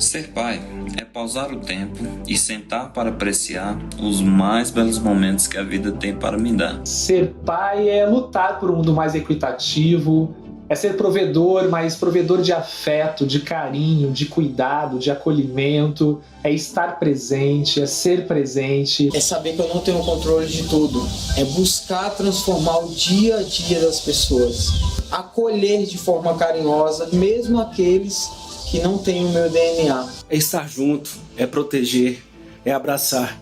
Ser pai é pausar o tempo e sentar para apreciar os mais belos momentos que a vida tem para me dar. Ser pai é lutar por um mundo mais equitativo, é ser provedor, mas provedor de afeto, de carinho, de cuidado, de acolhimento, é estar presente, é ser presente. É saber que eu não tenho o controle de tudo, é buscar transformar o dia a dia das pessoas, acolher de forma carinhosa, mesmo aqueles que não têm o meu DNA. É estar junto, é proteger, é abraçar,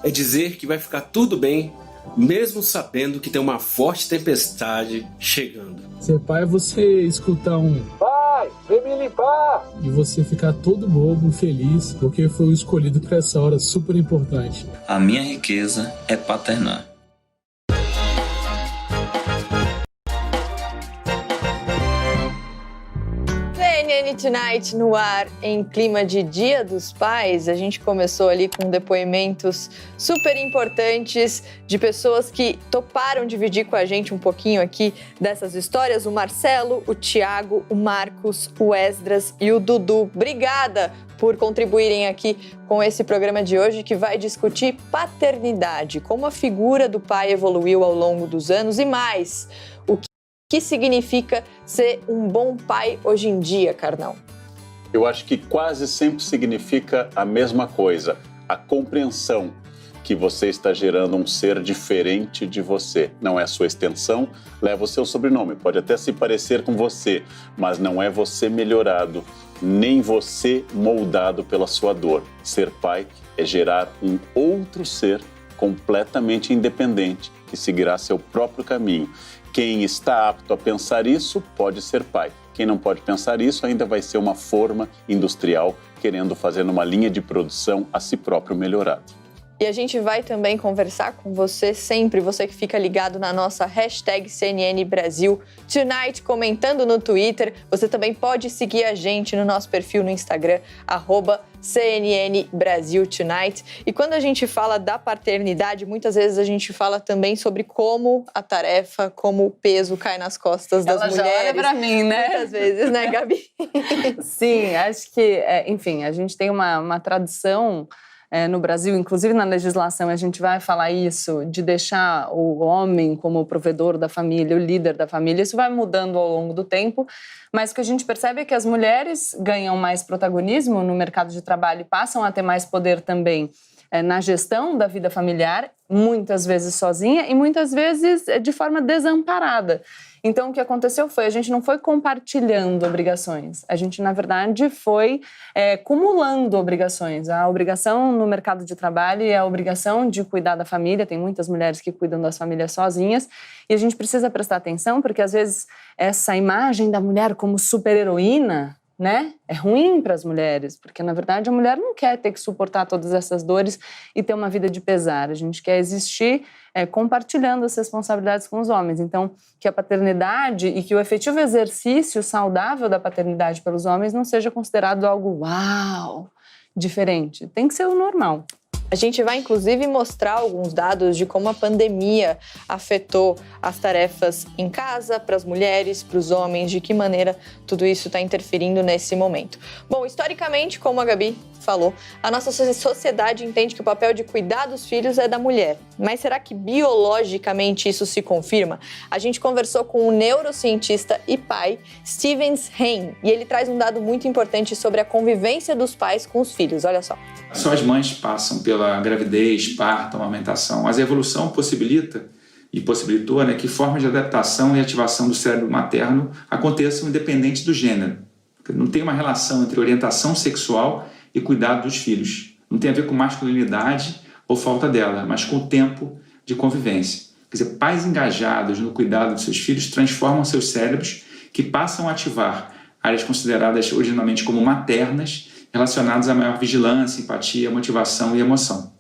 é dizer que vai ficar tudo bem, mesmo sabendo que tem uma forte tempestade chegando. Ser pai é você escutar um "Pai, vem me limpar!" e você ficar todo bobo, feliz, porque foi o escolhido para essa hora super importante. A minha riqueza é paternar. CNN Tonight no ar, em clima de Dia dos Pais. A gente começou ali com depoimentos super importantes de pessoas que toparam dividir com a gente um pouquinho aqui dessas histórias. O Marcelo, o Thiago, o Marcos, o Esdras e o Dudu. Obrigada por contribuírem aqui com esse programa de hoje, que vai discutir paternidade, como a figura do pai evoluiu ao longo dos anos e mais, o que significa ser um bom pai hoje em dia, Carnal? Eu acho que quase sempre significa a mesma coisa, a compreensão que você está gerando um ser diferente de você. Não é a sua extensão, leva o seu sobrenome, pode até se parecer com você, mas não é você melhorado, nem você moldado pela sua dor. Ser pai é gerar um outro ser completamente independente, que seguirá seu próprio caminho. Quem está apto a pensar isso pode ser pai. Quem não pode pensar isso ainda vai ser uma forma industrial querendo fazer numa linha de produção a si próprio melhorado. E a gente vai também conversar com você sempre, você que fica ligado na nossa hashtag CNN Brasil Tonight, comentando no Twitter. Você também pode seguir a gente no nosso perfil no Instagram, @CNN Brasil Tonight. E quando a gente fala da paternidade, muitas vezes a gente fala também sobre como a tarefa, como o peso cai nas costas das mulheres. Ela já olha pra mim, né? Muitas vezes, né, Gabi? Sim, acho que, enfim, a gente tem uma tradição no Brasil, inclusive na legislação, a gente vai falar isso, de deixar o homem como o provedor da família, o líder da família. Isso vai mudando ao longo do tempo, mas o que a gente percebe é que as mulheres ganham mais protagonismo no mercado de trabalho e passam a ter mais poder também na gestão da vida familiar, muitas vezes sozinha e muitas vezes de forma desamparada. Então, o que aconteceu foi, a gente não foi compartilhando obrigações, a gente, na verdade, foi acumulando obrigações. A obrigação no mercado de trabalho é a obrigação de cuidar da família, tem muitas mulheres que cuidam das famílias sozinhas, e a gente precisa prestar atenção, porque às vezes essa imagem da mulher como super-heroína, né, é ruim para as mulheres, porque na verdade a mulher não quer ter que suportar todas essas dores e ter uma vida de pesar. A gente quer existir compartilhando as responsabilidades com os homens. Então, que a paternidade e que o efetivo exercício saudável da paternidade pelos homens não seja considerado algo uau, diferente. Tem que ser o normal. A gente vai, inclusive, mostrar alguns dados de como a pandemia afetou as tarefas em casa, para as mulheres, para os homens, de que maneira tudo isso está interferindo nesse momento. Bom, historicamente, como a Gabi falou, a nossa sociedade entende que o papel de cuidar dos filhos é da mulher. Mas será que biologicamente isso se confirma? A gente conversou com o neurocientista e pai Stevens Hain, e ele traz um dado muito importante sobre a convivência dos pais com os filhos. Olha só. Só as mães passam pela gravidez, parto, amamentação, mas a evolução possibilitou, que formas de adaptação e ativação do cérebro materno aconteçam independente do gênero. Não tem uma relação entre orientação sexual e cuidado dos filhos. Não tem a ver com masculinidade ou falta dela, mas com o tempo de convivência. Quer dizer, pais engajados no cuidado dos seus filhos transformam seus cérebros, que passam a ativar áreas consideradas originalmente como maternas, relacionadas a maior vigilância, empatia, motivação e emoção.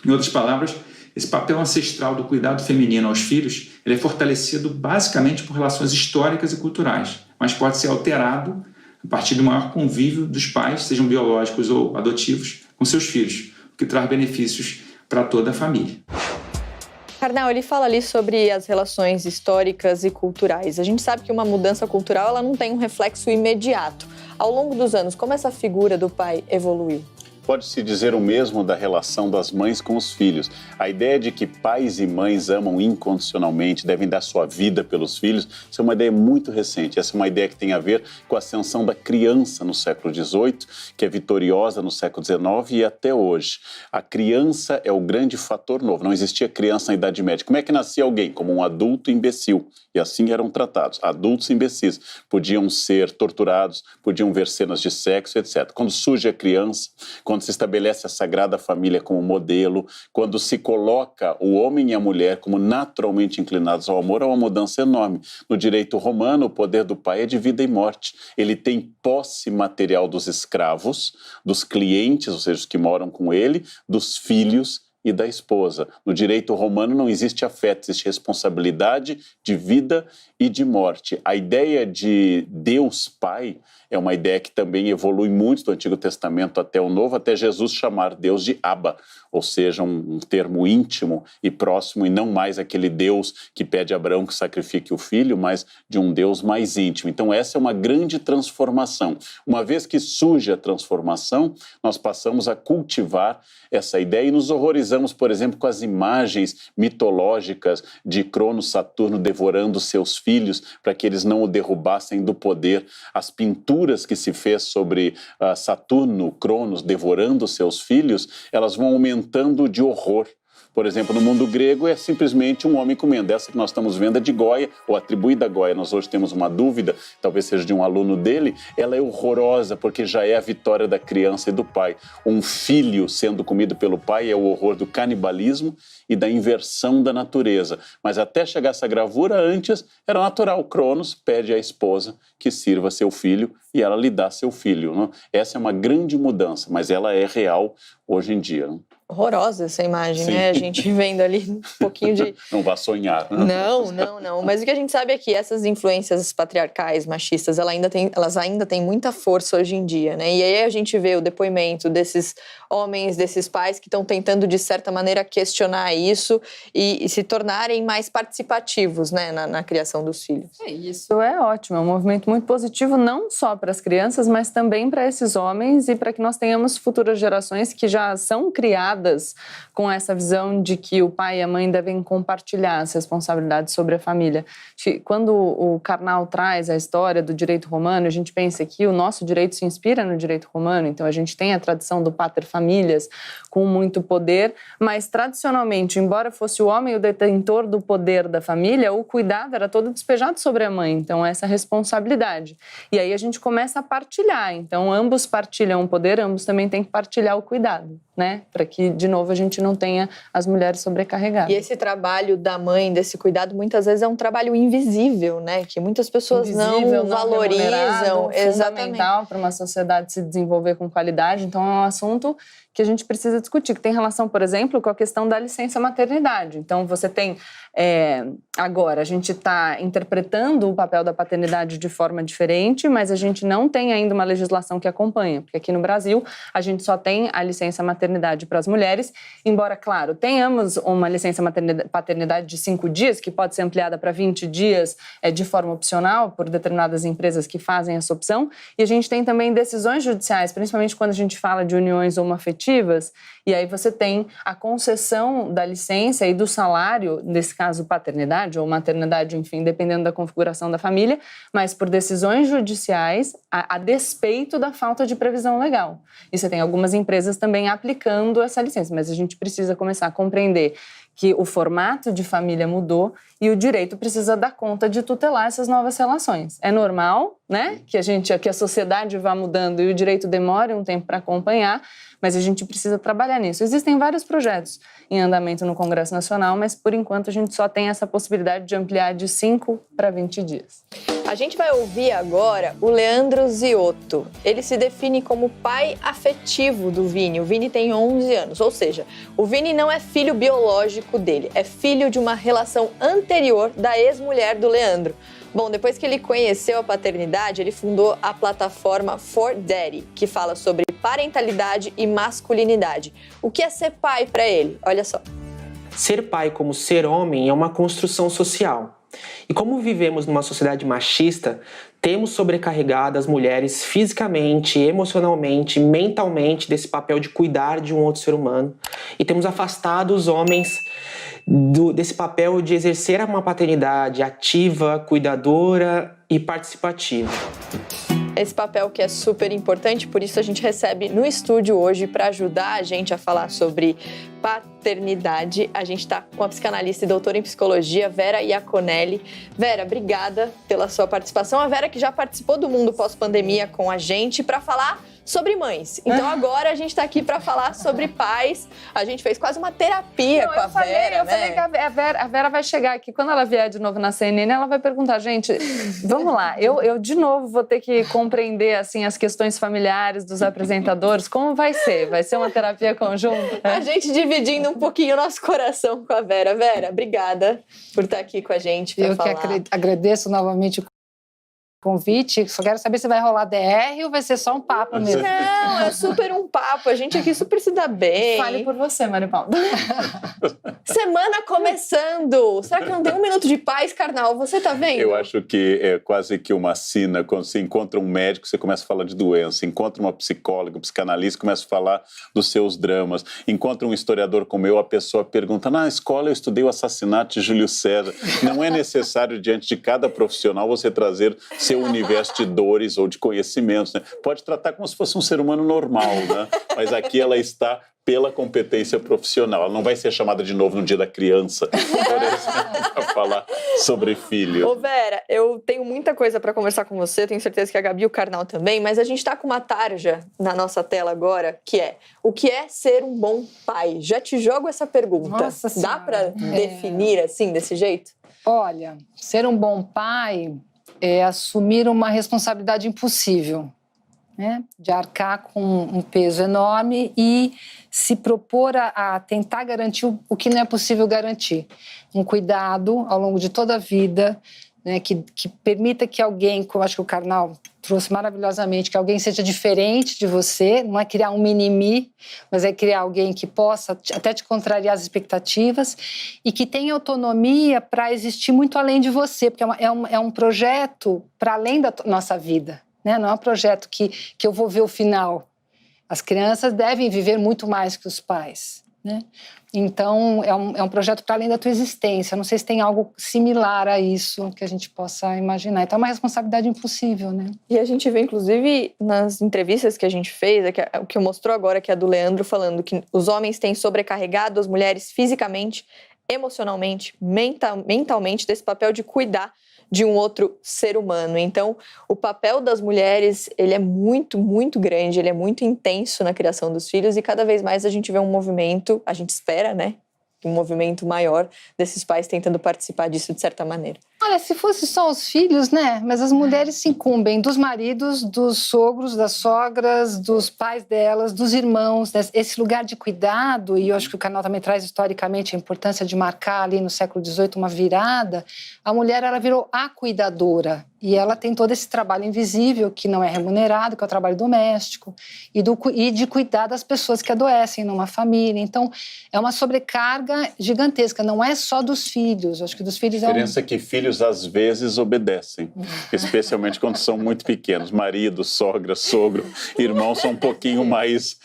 Em outras palavras, esse papel ancestral do cuidado feminino aos filhos, ele é fortalecido basicamente por relações históricas e culturais, mas pode ser alterado a partir do maior convívio dos pais, sejam biológicos ou adotivos, com seus filhos, o que traz benefícios para toda a família. Carnal, ele fala ali sobre as relações históricas e culturais. A gente sabe que uma mudança cultural ela não tem um reflexo imediato. Ao longo dos anos, como essa figura do pai evoluiu? Pode-se dizer o mesmo da relação das mães com os filhos. A ideia de que pais e mães amam incondicionalmente, devem dar sua vida pelos filhos, isso é uma ideia muito recente. Essa é uma ideia que tem a ver com a ascensão da criança no século XVIII, que é vitoriosa no século XIX e até hoje. A criança é o grande fator novo. Não existia criança na Idade Média. Como é que nascia alguém? Como um adulto imbecil. E assim eram tratados. Adultos imbecis podiam ser torturados, podiam ver cenas de sexo, etc. Quando surge a criança, quando se estabelece a Sagrada Família como modelo, quando se coloca o homem e a mulher como naturalmente inclinados ao amor, há uma mudança enorme. No direito romano, o poder do pai é de vida e morte. Ele tem posse material dos escravos, dos clientes, ou seja, os que moram com ele, dos filhos e da esposa. No direito romano não existe afeto, existe responsabilidade de vida e de morte. A ideia de Deus Pai é uma ideia que também evolui muito do Antigo Testamento até o Novo, até Jesus chamar Deus de Abba, ou seja, um termo íntimo e próximo, e não mais aquele Deus que pede a Abraão que sacrifique o filho, mas de um Deus mais íntimo. Então essa é uma grande transformação. Uma vez que surge a transformação, nós passamos a cultivar essa ideia e nos horrorizamos, por exemplo, com as imagens mitológicas de Cronos, Saturno devorando seus filhos para que eles não o derrubassem do poder. As pinturas que se fez sobre Saturno, Cronos devorando seus filhos, elas vão aumentando de horror. Por exemplo, no mundo grego é simplesmente um homem comendo. Essa que nós estamos vendo é de Goya, ou atribuída a Goya. Nós hoje temos uma dúvida, talvez seja de um aluno dele. Ela é horrorosa porque já é a vitória da criança e do pai. Um filho sendo comido pelo pai é o horror do canibalismo e da inversão da natureza. Mas até chegar essa gravura, antes era natural. Cronos pede à esposa que sirva seu filho e ela lhe dá seu filho. Não? Essa é uma grande mudança, mas ela é real hoje em dia. Não? Horrorosa essa imagem, Sim. né? A gente vendo ali um pouquinho de... Não vá sonhar. Não. Mas o que a gente sabe é que essas influências patriarcais, machistas, elas ainda têm muita força hoje em dia, né? E aí a gente vê o depoimento desses homens, desses pais que estão tentando, de certa maneira, questionar isso e se tornarem mais participativos, né, na criação dos filhos. Isso é ótimo, é um movimento muito positivo, não só para as crianças, mas também para esses homens e para que nós tenhamos futuras gerações que já são criadas com essa visão de que o pai e a mãe devem compartilhar as responsabilidades sobre a família. Quando o Karnal traz a história do direito romano, a gente pensa que o nosso direito se inspira no direito romano, então a gente tem a tradição do pater familias com muito poder, mas tradicionalmente, embora fosse o homem o detentor do poder da família, o cuidado era todo despejado sobre a mãe, então essa responsabilidade. E aí a gente começa a partilhar, então ambos partilham o poder, ambos também têm que partilhar o cuidado, né? Para que, de novo, a gente não tenha as mulheres sobrecarregadas. E esse trabalho da mãe, desse cuidado, muitas vezes é um trabalho invisível, né? Que muitas pessoas não valorizam. Fundamental para uma sociedade se desenvolver com qualidade. Então, é um assunto que a gente precisa discutir, que tem relação, por exemplo, com a questão da licença maternidade. Então, você tem... agora, a gente está interpretando o papel da paternidade de forma diferente, mas a gente não tem ainda uma legislação que acompanha, porque aqui no Brasil a gente só tem a licença maternidade para as mulheres, embora, claro, tenhamos uma licença paternidade de 5 dias, que pode ser ampliada para 20 dias de forma opcional por determinadas empresas que fazem essa opção, e a gente tem também decisões judiciais, principalmente quando a gente fala de uniões homoafetivas, e aí você tem a concessão da licença e do salário, nesse caso paternidade ou maternidade, enfim, dependendo da configuração da família, mas por decisões judiciais a despeito da falta de previsão legal. E você tem algumas empresas também aplicando essa licença, mas a gente precisa começar a compreender que o formato de família mudou e o direito precisa dar conta de tutelar essas novas relações. É normal, né, que a sociedade vá mudando e o direito demore um tempo para acompanhar, mas a gente precisa trabalhar nisso. Existem vários projetos em andamento no Congresso Nacional, mas por enquanto a gente só tem essa possibilidade de ampliar de 5 para 20 dias. A gente vai ouvir agora o Leandro Ziotto. Ele se define como pai afetivo do Vini. O Vini tem 11 anos, ou seja, o Vini não é filho biológico dele, é filho de uma relação anterior da ex-mulher do Leandro. Bom, depois que ele conheceu a paternidade, ele fundou a plataforma For Daddy, que fala sobre parentalidade e masculinidade. O que é ser pai para ele? Olha só. Ser pai como ser homem é uma construção social. E como vivemos numa sociedade machista, temos sobrecarregado as mulheres fisicamente, emocionalmente, mentalmente desse papel de cuidar de um outro ser humano. E temos afastado os homens desse papel de exercer uma paternidade ativa, cuidadora e participativa. Esse papel que é super importante, por isso a gente recebe no estúdio hoje para ajudar a gente a falar sobre paternidade. A gente está com a psicanalista e doutora em psicologia, Vera Iaconelli. Vera, obrigada pela sua participação. A Vera que já participou do Mundo Pós-Pandemia com a gente para falar sobre mães. Então agora a gente está aqui para falar sobre pais. A gente fez quase uma terapia com a Vera, Eu falei que a Vera vai chegar aqui. Quando ela vier de novo na CNN, ela vai perguntar, gente, vamos lá, eu de novo vou ter que compreender assim, as questões familiares dos apresentadores. Como vai ser? Vai ser uma terapia conjunta? A gente dividindo um pouquinho o nosso coração com a Vera. Vera, obrigada por estar aqui com a gente para falar. Eu que agradeço novamente o convite. Só quero saber se vai rolar DR ou vai ser só um papo mesmo. Não, é super um papo. A gente aqui super se dá bem. Fale por você, Marivaldo. Semana começando. Será que não tem um minuto de paz, carnal? Você tá vendo? Eu acho que é quase que uma sina. Quando você encontra um médico, você começa a falar de doença. Encontra uma psicóloga, um psicanalista, começa a falar dos seus dramas. Encontra um historiador como eu, a pessoa pergunta, na escola eu estudei o assassinato de Júlio César. Não é necessário, diante de cada profissional, você trazer seu universo de dores ou de conhecimentos, né? Pode tratar como se fosse um ser humano normal, né? Mas aqui ela está pela competência profissional. Ela não vai ser chamada de novo no dia da criança, por exemplo, para falar sobre filho. Ô Vera, eu tenho muita coisa para conversar com você, tenho certeza que a Gabi e o Karnal também, mas a gente tá com uma tarja na nossa tela agora, que é: o que é ser um bom pai? Já te jogo essa pergunta. Nossa Dá para definir assim, desse jeito? Olha, ser um bom pai é assumir uma responsabilidade impossível, né? De arcar com um peso enorme e se propor a tentar garantir o que não é possível garantir. Um cuidado ao longo de toda a vida, né? Que permita que alguém, como acho que o Karnal trouxe maravilhosamente, que alguém seja diferente de você, não é criar um mini-me, mas é criar alguém que possa até te contrariar as expectativas e que tenha autonomia para existir muito além de você, porque é um projeto para além da nossa vida, né? Não é um projeto que eu vou ver o final. As crianças devem viver muito mais que os pais, né? Então, é um projeto para além da tua existência. Eu não sei se tem algo similar a isso que a gente possa imaginar. Então, é uma responsabilidade impossível, né? E a gente vê, inclusive, nas entrevistas que a gente fez, o que mostrou agora, que é a do Leandro, falando que os homens têm sobrecarregado as mulheres fisicamente, emocionalmente, mentalmente, desse papel de cuidar de um outro ser humano. Então, o papel das mulheres, ele é muito, muito grande, ele é muito intenso na criação dos filhos e cada vez mais a gente vê um movimento, a gente espera, né? Um movimento maior desses pais tentando participar disso de certa maneira. Olha, se fosse só os filhos, né? Mas as mulheres se incumbem dos maridos, dos sogros, das sogras, dos pais delas, dos irmãos, né? Esse lugar de cuidado, e eu acho que o canal também traz historicamente a importância de marcar ali no século XVIII uma virada. A mulher, ela virou a cuidadora. E ela tem todo esse trabalho invisível, que não é remunerado, que é o trabalho doméstico, e de cuidar das pessoas que adoecem numa família. Então, é uma sobrecarga gigantesca, não é só dos filhos. Acho que dos filhos A diferença é que filhos, às vezes, obedecem, especialmente quando são muito pequenos. Marido, sogra, sogro, irmão são um pouquinho mais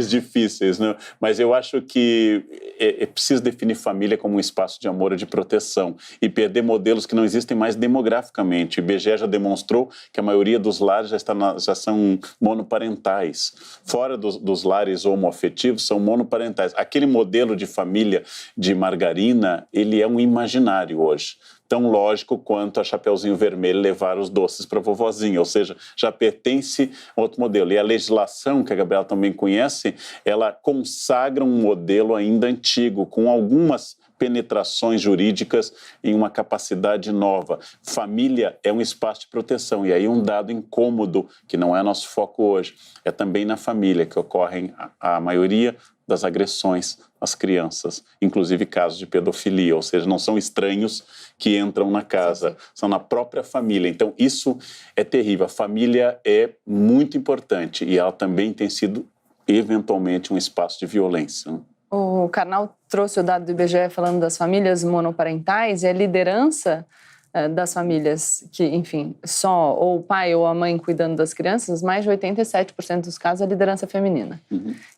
difíceis, né? Mas eu acho que é preciso definir família como um espaço de amor e de proteção e perder modelos que não existem mais demograficamente. O IBGE já demonstrou que a maioria dos lares já são monoparentais. Fora dos lares homoafetivos, são monoparentais. Aquele modelo de família de margarina, ele é um imaginário hoje. Tão lógico quanto a Chapeuzinho Vermelho levar os doces para a vovozinha, ou seja, já pertence a outro modelo. E a legislação, que a Gabriela também conhece, ela consagra um modelo ainda antigo, com algumas penetrações jurídicas em uma capacidade nova. Família é um espaço de proteção, e aí um dado incômodo, que não é nosso foco hoje, é também na família que ocorrem a maioria das agressões às crianças, inclusive casos de pedofilia, ou seja, não são estranhos que entram na casa, são na própria família. Então, isso é terrível. A família é muito importante e ela também tem sido, eventualmente, um espaço de violência, né? O Karnal trouxe o dado do IBGE falando das famílias monoparentais e a liderança das famílias que, enfim, só ou o pai ou a mãe cuidando das crianças, mais de 87% dos casos é liderança feminina.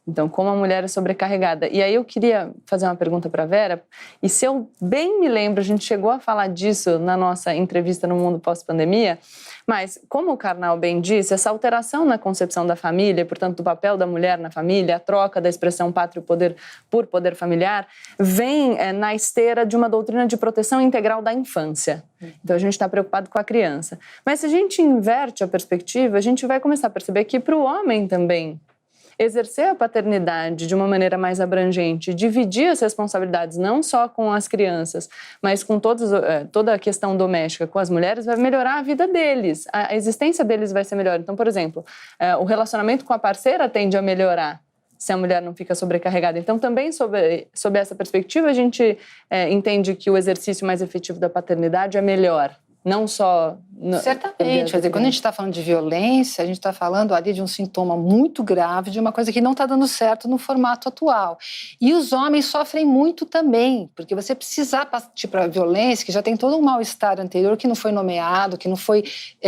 Então, como a mulher é sobrecarregada. E aí eu queria fazer uma pergunta para a Vera, e se eu bem me lembro, a gente chegou a falar disso na nossa entrevista no Mundo Pós-Pandemia, mas, como o Karnal bem disse, essa alteração na concepção da família, portanto, do papel da mulher na família, a troca da expressão pátrio poder por poder familiar, vem na esteira de uma doutrina de proteção integral da infância. Então, a gente está preocupado com a criança. Mas, se a gente inverte a perspectiva, a gente vai começar a perceber que, para o homem também, exercer a paternidade de uma maneira mais abrangente, dividir as responsabilidades não só com as crianças, mas com toda a questão doméstica com as mulheres, vai melhorar a vida deles, a existência deles vai ser melhor. Então, por exemplo, o relacionamento com a parceira tende a melhorar se a mulher não fica sobrecarregada. Então, também sob essa perspectiva, a gente entende que o exercício mais efetivo da paternidade é melhor. Não só... Certamente. Quer dizer, quando a gente está falando de violência, a gente está falando ali de um sintoma muito grave, de uma coisa que não está dando certo no formato atual. E os homens sofrem muito também, porque você precisar partir para a violência, que já tem todo um mal-estar anterior que não foi nomeado, que não foi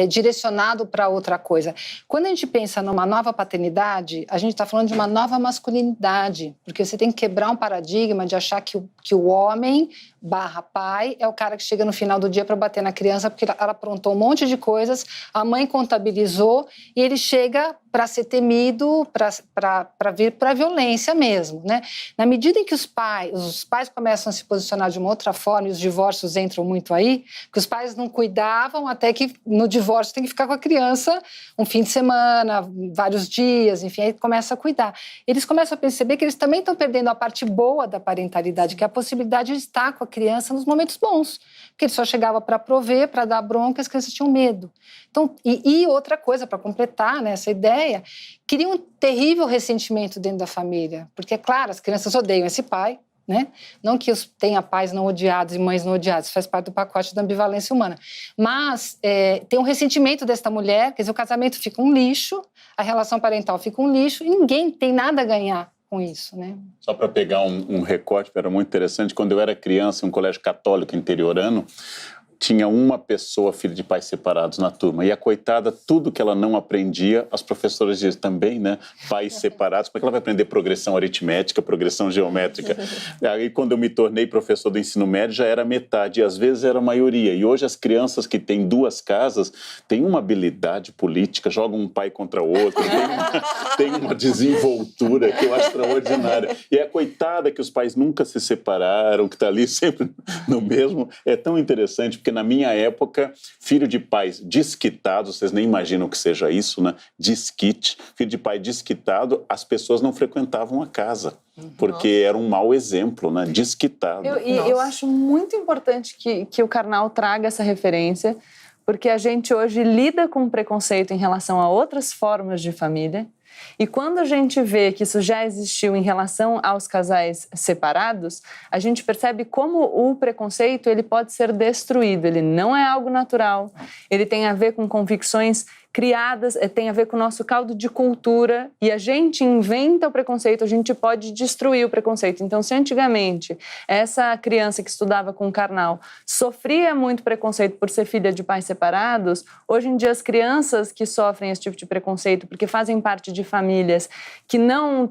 direcionado para outra coisa. Quando a gente pensa numa nova paternidade, a gente está falando de uma nova masculinidade, porque você tem que quebrar um paradigma de achar que o homem / pai é o cara que chega no final do dia para bater na criança porque ela aprontou um monte de coisas, a mãe contabilizou e ele chega para ser temido, para vir para a violência mesmo, né? Na medida em que os pais começam a se posicionar de uma outra forma e os divórcios entram muito aí, porque os pais não cuidavam até que no divórcio tem que ficar com a criança um fim de semana, vários dias, enfim, aí começa a cuidar. Eles começam a perceber que eles também estão perdendo a parte boa da parentalidade, que é a possibilidade de estar com a criança nos momentos bons, porque ele só chegava para prover, para dar bronca, as crianças tinham medo. Então, e outra coisa, para completar, né, essa ideia, cria um terrível ressentimento dentro da família, porque, é claro, as crianças odeiam esse pai, né? Não que tenha pais não odiados e mães não odiadas, faz parte do pacote da ambivalência humana, mas tem um ressentimento desta mulher, quer dizer, o casamento fica um lixo, a relação parental fica um lixo, e ninguém tem nada a ganhar com isso, né? Só para pegar um recorte, era muito interessante, quando eu era criança em um colégio católico interiorano, tinha uma pessoa, filha de pais separados na turma, e a coitada, tudo que ela não aprendia, as professoras diziam também, né, pais separados, como é que ela vai aprender progressão aritmética, progressão geométrica? Aí, quando eu me tornei professor do ensino médio, já era metade, e às vezes era a maioria, e hoje as crianças que têm duas casas têm uma habilidade política, jogam um pai contra o outro, tem uma desenvoltura que eu acho extraordinária, e a coitada que os pais nunca se separaram, que está ali sempre no mesmo, é tão interessante, porque na minha época, filho de pais desquitados, vocês nem imaginam que seja isso, né? Desquite, filho de pai desquitado, as pessoas não frequentavam a casa, porque era um mau exemplo, né? Desquitado. Eu acho muito importante que o Karnal traga essa referência, porque a gente hoje lida com preconceito em relação a outras formas de família, e quando a gente vê que isso já existiu em relação aos casais separados, a gente percebe como o preconceito ele pode ser destruído. Ele não é algo natural, ele tem a ver com convicções criadas, tem a ver com o nosso caldo de cultura, e a gente inventa o preconceito, a gente pode destruir o preconceito. Então, se antigamente essa criança que estudava com o Karnal sofria muito preconceito por ser filha de pais separados, hoje em dia as crianças que sofrem esse tipo de preconceito porque fazem parte de famílias que não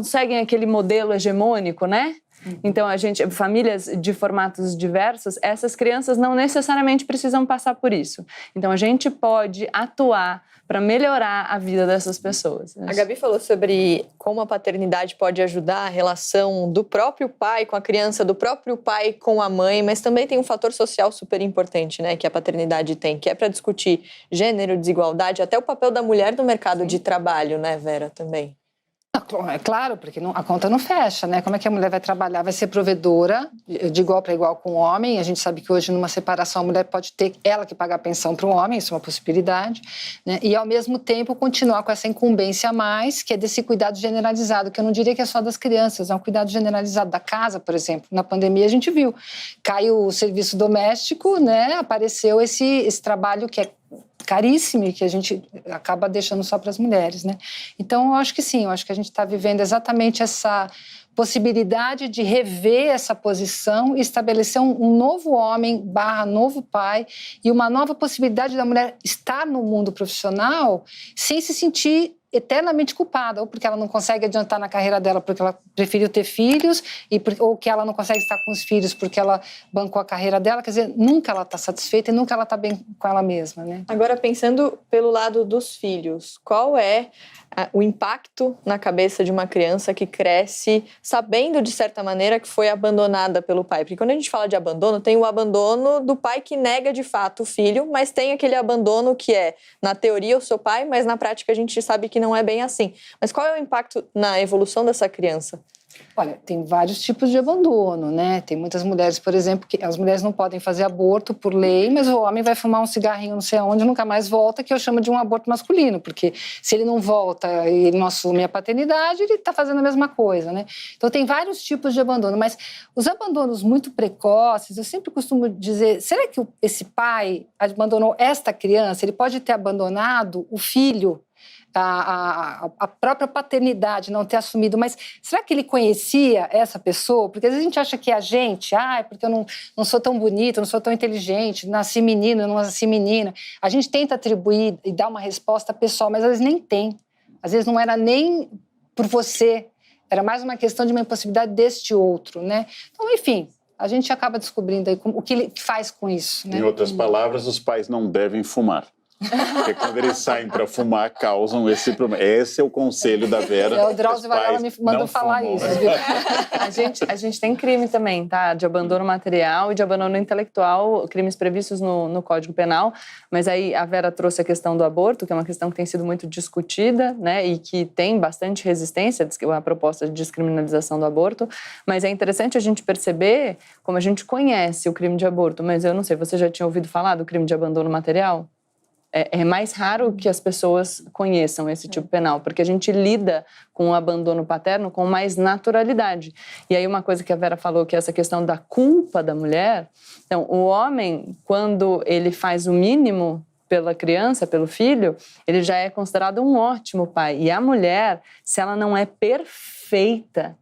seguem aquele modelo hegemônico, né? Então, famílias de formatos diversos, essas crianças não necessariamente precisam passar por isso. Então, a gente pode atuar para melhorar a vida dessas pessoas. A Gabi falou sobre como a paternidade pode ajudar a relação do próprio pai com a criança, do próprio pai com a mãe, mas também tem um fator social super importante, né, que a paternidade tem, que é para discutir gênero, desigualdade, até o papel da mulher no mercado de trabalho, né, Vera, também. É claro, porque a conta não fecha, né? Como é que a mulher vai trabalhar? Vai ser provedora, de igual para igual com o homem. A gente sabe que hoje, numa separação, a mulher pode ter ela que pagar a pensão para o homem, isso é uma possibilidade, né? E, ao mesmo tempo, continuar com essa incumbência a mais, que é desse cuidado generalizado, que eu não diria que é só das crianças, é um cuidado generalizado da casa, por exemplo. Na pandemia, a gente viu, caiu o serviço doméstico, né? Apareceu esse trabalho que é caríssima e que a gente acaba deixando só para as mulheres, né? Então, eu acho que sim, eu acho que a gente está vivendo exatamente essa possibilidade de rever essa posição e estabelecer um novo homem / novo pai e uma nova possibilidade da mulher estar no mundo profissional sem se sentir eternamente culpada, ou porque ela não consegue adiantar na carreira dela porque ela preferiu ter filhos, ou que ela não consegue estar com os filhos porque ela bancou a carreira dela. Quer dizer, nunca ela está satisfeita e nunca ela está bem com ela mesma, né? Agora, pensando pelo lado dos filhos, qual é o impacto na cabeça de uma criança que cresce sabendo, de certa maneira, que foi abandonada pelo pai? Porque quando a gente fala de abandono, tem o abandono do pai que nega de fato o filho, mas tem aquele abandono que é, na teoria, o seu pai, mas na prática a gente sabe que não é bem assim. Mas qual é o impacto na evolução dessa criança? Olha, tem vários tipos de abandono, né? Tem muitas mulheres, por exemplo, que as mulheres não podem fazer aborto por lei, mas o homem vai fumar um cigarrinho não sei aonde, nunca mais volta, que eu chamo de um aborto masculino, porque se ele não volta e ele não assume a paternidade, ele está fazendo a mesma coisa, né? Então tem vários tipos de abandono, mas os abandonos muito precoces, eu sempre costumo dizer, será que esse pai abandonou esta criança? Ele pode ter abandonado o filho, a própria paternidade, não ter assumido, mas será que ele conhecia essa pessoa? Porque às vezes a gente acha que a gente, porque eu não sou tão bonita, não sou tão inteligente, nasci menino, não nasci menina. A gente tenta atribuir e dar uma resposta pessoal, mas às vezes nem tem. Às vezes não era nem por você, era mais uma questão de uma impossibilidade deste outro, né? Então, enfim, a gente acaba descobrindo aí o que ele faz com isso, né? Em outras palavras, os pais não devem fumar. Porque quando eles saem para fumar, causam esse problema. Esse é o conselho da Vera. O Drauzio Varela me mandou falar isso. A gente tem crime também, tá? De abandono material e de abandono intelectual, crimes previstos no Código Penal. Mas aí a Vera trouxe a questão do aborto, que é uma questão que tem sido muito discutida, né? E que tem bastante resistência à proposta de descriminalização do aborto. Mas é interessante a gente perceber como a gente conhece o crime de aborto. Mas eu não sei, você já tinha ouvido falar do crime de abandono material? É mais raro que as pessoas conheçam esse tipo penal, porque a gente lida com o abandono paterno com mais naturalidade. E aí uma coisa que a Vera falou, que é essa questão da culpa da mulher. Então, o homem, quando ele faz o mínimo pela criança, pelo filho, ele já é considerado um ótimo pai. E a mulher, se ela não é perfeita,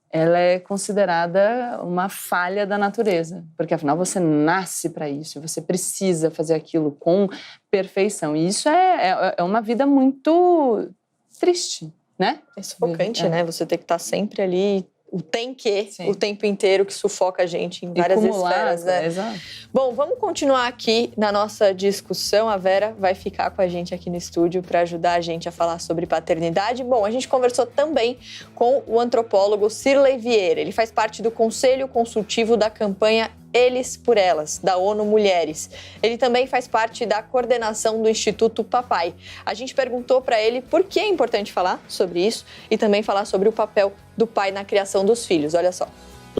ela é considerada uma falha da natureza, porque afinal você nasce para isso, você precisa fazer aquilo com perfeição. E isso é uma vida muito triste, né? É sufocante, né? Você tem que estar sempre ali, o tempo inteiro, que sufoca a gente em várias esferas, né? Exato. Bom, vamos continuar aqui na nossa discussão. A Vera vai ficar com a gente aqui no estúdio para ajudar a gente a falar sobre paternidade. Bom, a gente conversou também com o antropólogo Cirlei Vieira. Ele faz parte do Conselho Consultivo da campanha Eles por Elas, da ONU Mulheres. Ele também faz parte da coordenação do Instituto Papai. A gente perguntou para ele por que é importante falar sobre isso e também falar sobre o papel do pai na criação dos filhos. Olha só.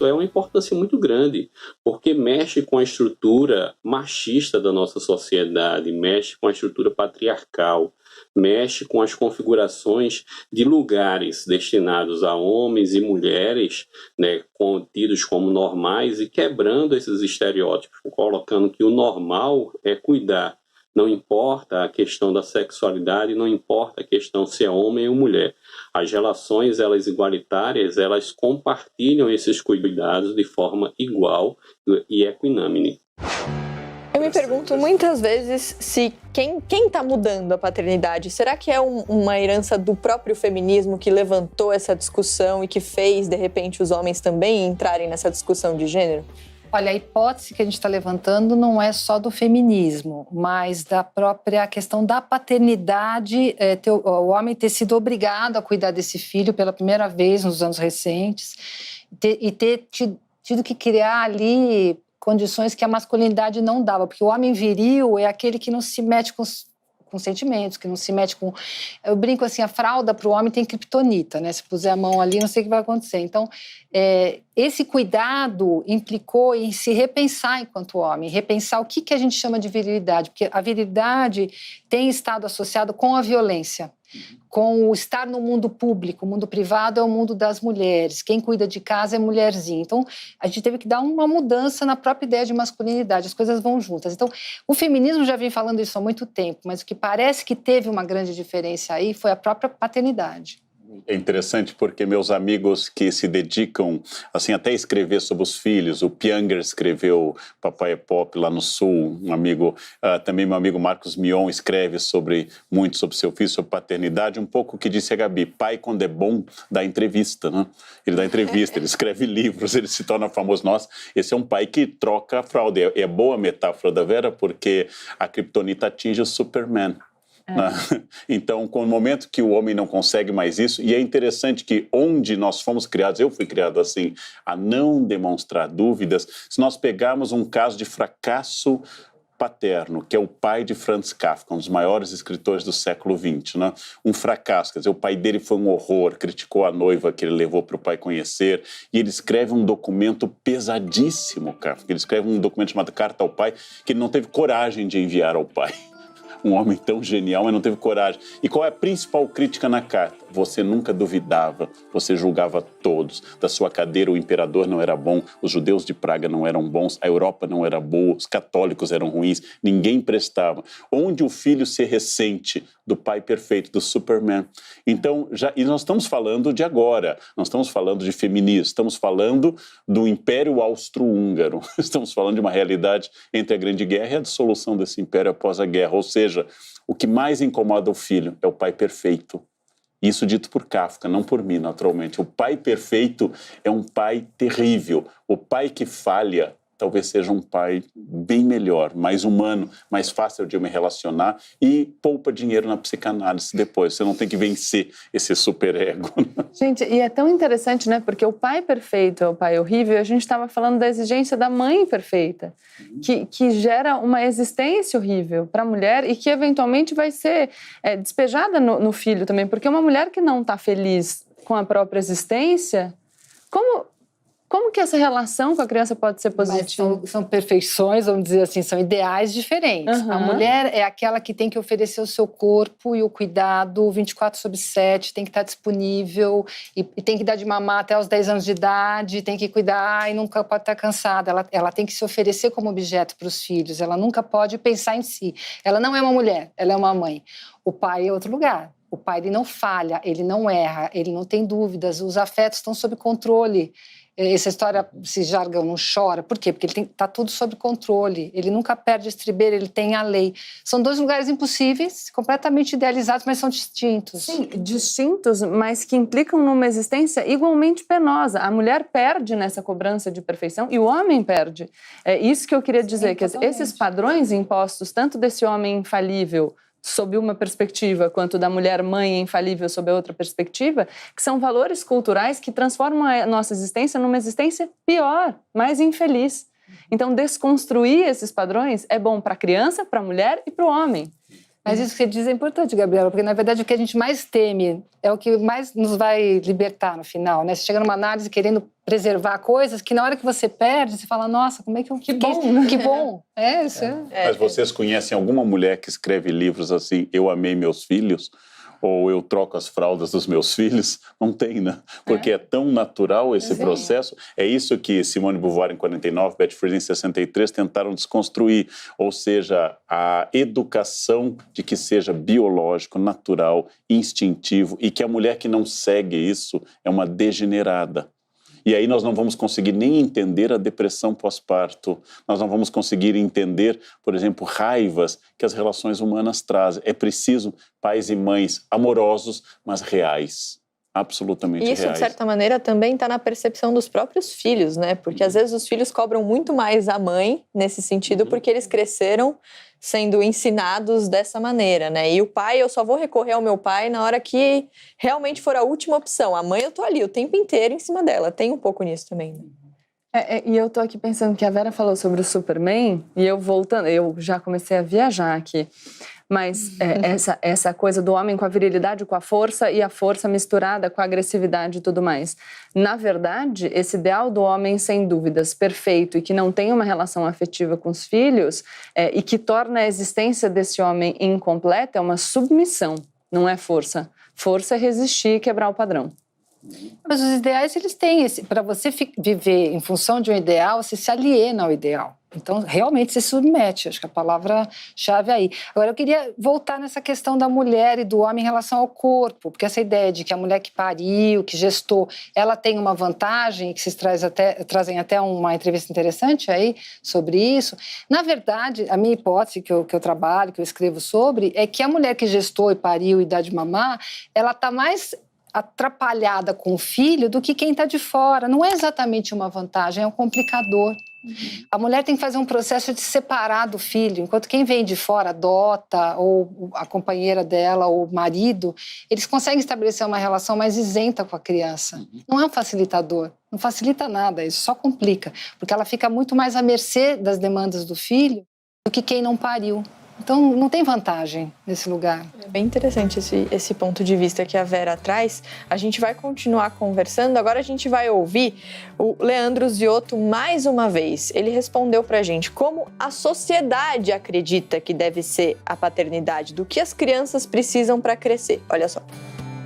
É uma importância muito grande, porque mexe com a estrutura machista da nossa sociedade, mexe com a estrutura patriarcal, mexe com as configurações de lugares destinados a homens e mulheres, né, tidos como normais, e quebrando esses estereótipos, colocando que o normal é cuidar. Não importa a questão da sexualidade, não importa a questão se é homem ou mulher. As relações, elas igualitárias, elas compartilham esses cuidados de forma igual e equinâmine. Eu me pergunto muitas vezes se quem está mudando a paternidade, será que é uma herança do próprio feminismo que levantou essa discussão e que fez, de repente, os homens também entrarem nessa discussão de gênero? Olha, a hipótese que a gente está levantando não é só do feminismo, mas da própria questão da paternidade, o homem ter sido obrigado a cuidar desse filho pela primeira vez nos anos recentes e ter tido que criar ali condições que a masculinidade não dava, porque o homem viril é aquele que não se mete com sentimentos, que não se mete com... Eu brinco assim, a fralda para o homem tem criptonita, né? Se puser a mão ali, não sei o que vai acontecer. Então, esse cuidado implicou em se repensar enquanto homem, repensar o que a gente chama de virilidade, porque a virilidade tem estado associada com a violência, com o estar no mundo público. O mundo privado é o mundo das mulheres, quem cuida de casa é mulherzinha. Então, a gente teve que dar uma mudança na própria ideia de masculinidade, as coisas vão juntas. Então, o feminismo já vem falando isso há muito tempo, mas o que parece que teve uma grande diferença aí foi a própria paternidade. É interessante porque meus amigos que se dedicam assim até a escrever sobre os filhos, o Pianger escreveu Papai é Pop lá no Sul, um amigo, também meu amigo Marcos Mion escreve muito sobre seu filho, sobre paternidade, um pouco o que disse a Gabi, pai quando é bom dá entrevista, né? Ele dá entrevista, ele escreve livros, ele se torna famoso. Nossa, esse é um pai que troca a fralda. É boa a metáfora da Vera porque a criptonita atinge o Superman. Então, com o momento que o homem não consegue mais isso, e é interessante que onde nós fomos criados, eu fui criado assim, a não demonstrar dúvidas, se nós pegarmos um caso de fracasso paterno, que é o pai de Franz Kafka, um dos maiores escritores do século XX, né? Um fracasso, quer dizer, o pai dele foi um horror, criticou a noiva que ele levou para o pai conhecer, e ele escreve um documento pesadíssimo, Kafka. Ele escreve um documento chamado Carta ao Pai, que ele não teve coragem de enviar ao pai. Um homem tão genial, mas não teve coragem. E qual é a principal crítica na carta? Você nunca duvidava, você julgava todos. Da sua cadeira o imperador não era bom, os judeus de Praga não eram bons, a Europa não era boa, os católicos eram ruins, ninguém prestava. Onde o filho se ressente do pai perfeito, do Superman. Então, e nós estamos falando de agora, nós estamos falando de feminismo, estamos falando do Império Austro-Húngaro, estamos falando de uma realidade entre a Grande Guerra e a dissolução desse império após a guerra, ou seja, o que mais incomoda o filho é o pai perfeito. Isso dito por Kafka, não por mim, naturalmente. O pai perfeito é um pai terrível. O pai que falha talvez seja um pai bem melhor, mais humano, mais fácil de me relacionar e poupa dinheiro na psicanálise depois. Você não tem que vencer esse superego. Gente, e é tão interessante, né? Porque o pai perfeito é o pai horrível. A gente estava falando da exigência da mãe perfeita, que gera uma existência horrível para a mulher e que eventualmente vai ser despejada no filho também. Porque uma mulher que não está feliz com a própria existência, como que essa relação com a criança pode ser positiva? São perfeições, vamos dizer assim, são ideais diferentes. Uhum. A mulher é aquela que tem que oferecer o seu corpo e o cuidado 24/7, tem que estar disponível e tem que dar de mamar até os 10 anos de idade, tem que cuidar e nunca pode estar cansada. Ela tem que se oferecer como objeto para os filhos, ela nunca pode pensar em si. Ela não é uma mulher, ela é uma mãe. O pai é outro lugar. O pai ele não falha, ele não erra, ele não tem dúvidas, os afetos estão sob controle. Essa história, esse jargão, não chora. Por quê? Porque ele está tudo sob controle. Ele nunca perde estribeira, ele tem a lei. São dois lugares impossíveis, completamente idealizados, mas são distintos. Sim, distintos, mas que implicam numa existência igualmente penosa. A mulher perde nessa cobrança de perfeição e o homem perde. É isso que eu queria dizer, que esses padrões impostos, tanto desse homem infalível, sob uma perspectiva, quanto da mulher mãe infalível sob outra perspectiva, que são valores culturais que transformam a nossa existência numa existência pior, mais infeliz. Então, desconstruir esses padrões é bom para a criança, para a mulher e para o homem. Mas isso que você diz é importante, Gabriela, porque, na verdade, o que a gente mais teme é o que mais nos vai libertar no final, né? Você chega numa análise querendo preservar coisas que, na hora que você perde, você fala, nossa, como é que eu... Que bom! Que bom! Isso Mas vocês conhecem alguma mulher que escreve livros assim, eu amei meus filhos? Ou eu troco as fraldas dos meus filhos? Não tem, né? Porque é tão natural esse processo. É isso que Simone de Beauvoir em 49, Betty Friedan em 63 tentaram desconstruir. Ou seja, a educação de que seja biológico, natural, instintivo e que a mulher que não segue isso é uma degenerada. E aí nós não vamos conseguir nem entender a depressão pós-parto. Nós não vamos conseguir entender, por exemplo, raivas que as relações humanas trazem. É preciso pais e mães amorosos, mas reais. Absolutamente reais. Isso, de certa maneira, também está na percepção dos próprios filhos, né? Porque às vezes os filhos cobram muito mais a mãe nesse sentido, porque eles cresceram sendo ensinados dessa maneira, né? E o pai, eu só vou recorrer ao meu pai na hora que realmente for a última opção. A mãe, eu tô ali o tempo inteiro em cima dela. Tem um pouco nisso também, né? E eu tô aqui pensando que a Vera falou sobre o Superman, e eu já comecei a viajar aqui. Mas essa coisa do homem com a virilidade, com a força, e a força misturada com a agressividade e tudo mais. Na verdade, esse ideal do homem, sem dúvidas, perfeito e que não tem uma relação afetiva com os filhos, e que torna a existência desse homem incompleta, é uma submissão, não é força. Força é resistir e quebrar o padrão. Mas os ideais, eles têm esse... Para você viver em função de um ideal, você se aliena ao ideal. Então, realmente, se submete. Acho que a palavra-chave é aí. Agora, eu queria voltar nessa questão da mulher e do homem em relação ao corpo. Porque essa ideia de que a mulher que pariu, que gestou, ela tem uma vantagem, que vocês trazem até uma entrevista interessante aí sobre isso. Na verdade, a minha hipótese que eu trabalho, que eu escrevo sobre, é que a mulher que gestou e pariu e dá de mamar, ela está mais atrapalhada com o filho do que quem está de fora. Não é exatamente uma vantagem, é um complicador. A mulher tem que fazer um processo de separar do filho, enquanto quem vem de fora, adota, ou a companheira dela, ou o marido, eles conseguem estabelecer uma relação mais isenta com a criança. Não é um facilitador, não facilita nada, isso só complica, porque ela fica muito mais à mercê das demandas do filho do que quem não pariu. Então, não tem vantagem nesse lugar. É bem interessante esse ponto de vista que a Vera traz. A gente vai continuar conversando. Agora a gente vai ouvir o Leandro Ziotto mais uma vez. Ele respondeu pra gente como a sociedade acredita que deve ser a paternidade, do que as crianças precisam para crescer. Olha só.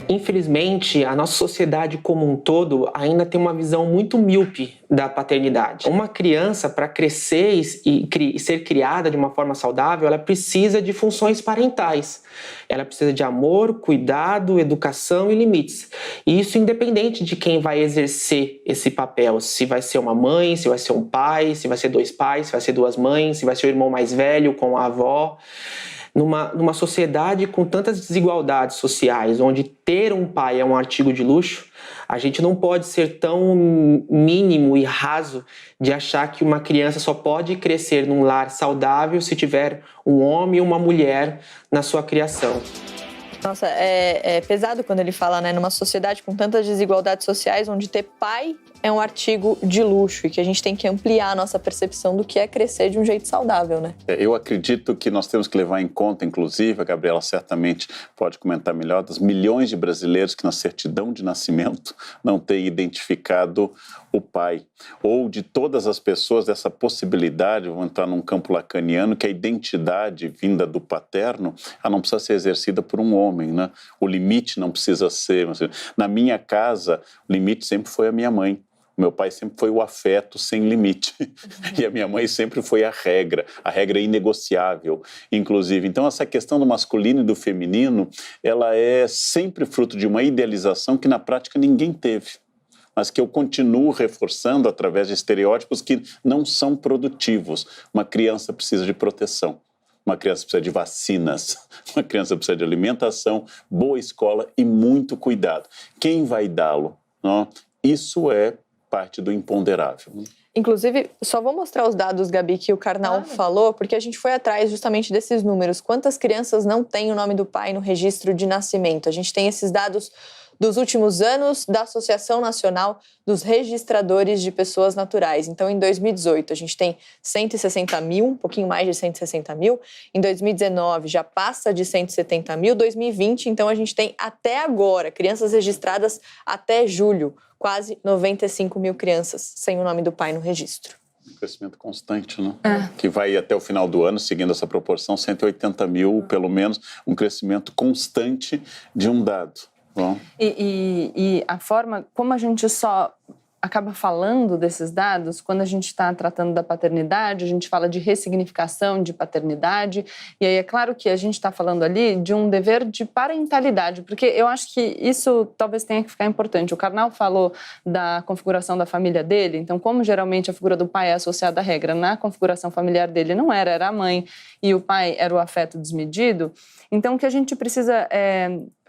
Infelizmente, a nossa sociedade como um todo ainda tem uma visão muito míope da paternidade. Uma criança, para crescer e ser criada de uma forma saudável, ela precisa de funções parentais. Ela precisa de amor, cuidado, educação e limites. E isso independente de quem vai exercer esse papel. Se vai ser uma mãe, se vai ser um pai, se vai ser dois pais, se vai ser duas mães, se vai ser o irmão mais velho com a avó. Numa sociedade com tantas desigualdades sociais, onde ter um pai é um artigo de luxo, a gente não pode ser tão mínimo e raso de achar que uma criança só pode crescer num lar saudável se tiver um homem e uma mulher na sua criação. Nossa, é pesado quando ele fala, né, numa sociedade com tantas desigualdades sociais, onde ter pai é um artigo de luxo e que a gente tem que ampliar a nossa percepção do que é crescer de um jeito saudável, né? Eu acredito que nós temos que levar em conta, inclusive, a Gabriela certamente pode comentar melhor, dos milhões de brasileiros que na certidão de nascimento não têm identificado o pai, ou de todas as pessoas dessa possibilidade, vou entrar num campo lacaniano, que a identidade vinda do paterno, ela não precisa ser exercida por um homem, né? O limite não precisa ser... Na minha casa, o limite sempre foi a minha mãe. O meu pai sempre foi o afeto sem limite. E a minha mãe sempre foi a regra inegociável, inclusive. Então, essa questão do masculino e do feminino, ela é sempre fruto de uma idealização que, na prática, ninguém teve, mas que eu continuo reforçando através de estereótipos que não são produtivos. Uma criança precisa de proteção, uma criança precisa de vacinas, uma criança precisa de alimentação, boa escola e muito cuidado. Quem vai dá-lo? Não? Isso é parte do imponderável. Inclusive, só vou mostrar os dados, Gabi, que o Karnal falou, porque a gente foi atrás justamente desses números. Quantas crianças não têm o nome do pai no registro de nascimento? A gente tem esses dados dos últimos anos da Associação Nacional dos Registradores de Pessoas Naturais. Então, em 2018, a gente tem 160 mil, um pouquinho mais de 160 mil. Em 2019, já passa de 170 mil. 2020, então, a gente tem até agora, crianças registradas até julho, quase 95 mil crianças sem o nome do pai no registro. Um crescimento constante, né? Que vai até o final do ano, seguindo essa proporção, 180 mil, pelo menos, um crescimento constante de um dado. Bom. E a forma como a gente só acaba falando desses dados, quando a gente está tratando da paternidade, a gente fala de ressignificação de paternidade, e aí é claro que a gente está falando ali de um dever de parentalidade, porque eu acho que isso talvez tenha que ficar importante. O Karnal falou da configuração da família dele, então como geralmente a figura do pai é associada à regra, na configuração familiar dele não era a mãe, e o pai era o afeto desmedido, então o que a gente precisa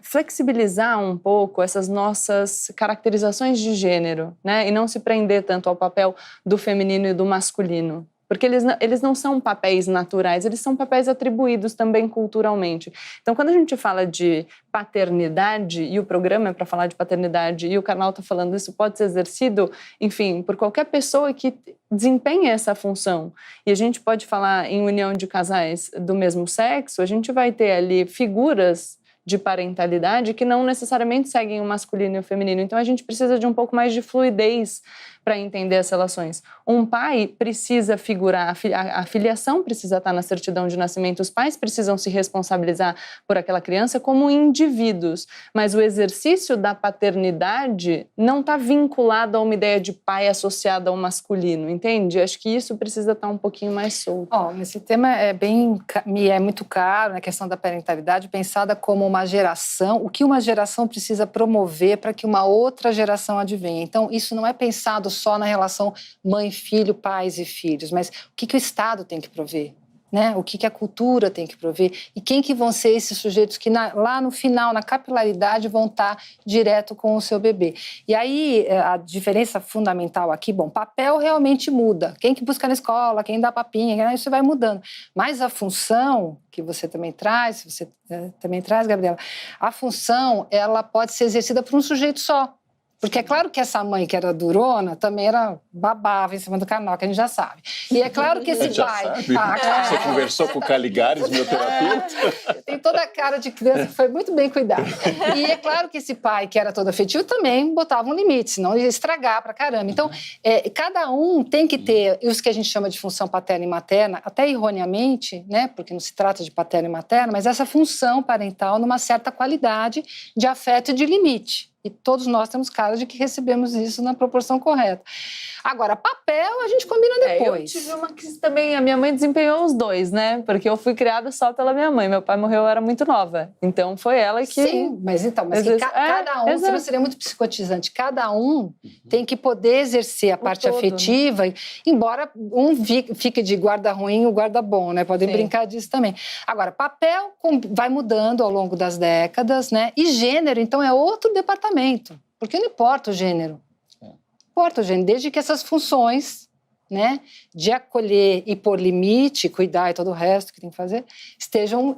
flexibilizar um pouco essas nossas caracterizações de gênero, né? E não se prender tanto ao papel do feminino e do masculino. porque eles não são papéis naturais, eles são papéis atribuídos também culturalmente. Então, quando a gente fala de paternidade, e o programa é para falar de paternidade, e o canal está falando isso, pode ser exercido, enfim, por qualquer pessoa que desempenha essa função. E a gente pode falar em união de casais do mesmo sexo, a gente vai ter ali figuras de parentalidade que não necessariamente seguem o masculino e o feminino. Então, a gente precisa de um pouco mais de fluidez para entender as relações. Um pai precisa figurar, a filiação precisa estar na certidão de nascimento, os pais precisam se responsabilizar por aquela criança como indivíduos, mas o exercício da paternidade não está vinculado a uma ideia de pai associada ao masculino, entende? Acho que isso precisa estar um pouquinho mais solto. Esse tema me é muito caro, a questão da parentalidade, pensada como uma geração, o que uma geração precisa promover para que uma outra geração advenha. Então, isso não é pensado só na relação mãe-filho, pais e filhos, mas o que o Estado tem que prover, né? O que a cultura tem que prover e quem que vão ser esses sujeitos que lá no final, na capilaridade, vão estar direto com o seu bebê. E aí, a diferença fundamental aqui, papel realmente muda. Quem que busca na escola, quem dá papinha, isso vai mudando. Mas a função que você também traz, Gabriela, a função, ela pode ser exercida por um sujeito só. Porque é claro que essa mãe que era durona também era babava em cima do canal, que a gente já sabe. E é claro que esse pai... Claro. Você conversou com o Caligares, meu terapeuta? Tem toda a cara de criança que foi muito bem cuidada. E é claro que esse pai que era todo afetivo também botava um limite, senão ia estragar pra caramba. Então, cada um tem que ter isso que a gente chama de função paterna e materna, até erroneamente, né? Porque não se trata de paterno e materno, mas essa função parental numa certa qualidade de afeto e de limite. E todos nós temos cara de que recebemos isso na proporção correta. Agora, papel a gente combina depois. Eu tive uma que também, a minha mãe desempenhou os dois, né? Porque eu fui criada só pela minha mãe. Meu pai morreu, eu era muito nova. Então, foi ela que... Sim, mas cada um, senão seria muito psicotizante. Cada um tem que poder exercer a parte afetiva, embora um fique de guarda ruim e o guarda bom, né? Podem brincar disso também. Agora, papel vai mudando ao longo das décadas, né? E gênero, então, é outro departamento. Porque não importa o gênero. Importa o gênero, desde que essas funções, né, de acolher e pôr limite, cuidar e todo o resto que tem que fazer, estejam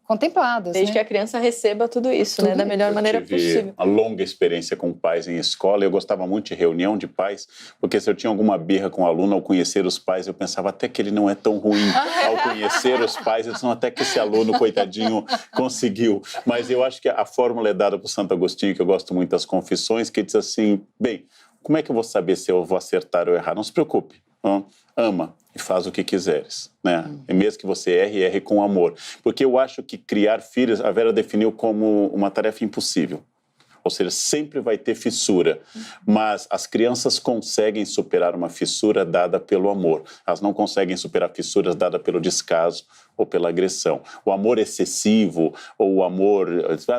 contempladas. Desde que a criança receba tudo isso, né, da melhor maneira possível. Uma longa experiência com pais em escola. Eu gostava muito de reunião de pais, porque se eu tinha alguma birra com o aluno ao conhecer os pais, eu pensava até que ele não é tão ruim ao conhecer os pais, eu disse, até que esse aluno, coitadinho, conseguiu. Mas eu acho que a fórmula é dada por Santo Agostinho, que eu gosto muito das Confissões, que diz assim, bem, como é que eu vou saber se eu vou acertar ou errar? Não se preocupe. Ama e faz o que quiseres, né? E mesmo que você erre com amor. Porque eu acho que criar filhos, a Vera definiu como uma tarefa impossível. Ou seja, sempre vai ter fissura. Mas as crianças conseguem superar uma fissura dada pelo amor. Elas não conseguem superar fissuras dadas pelo descaso ou pela agressão. O amor excessivo ou o amor...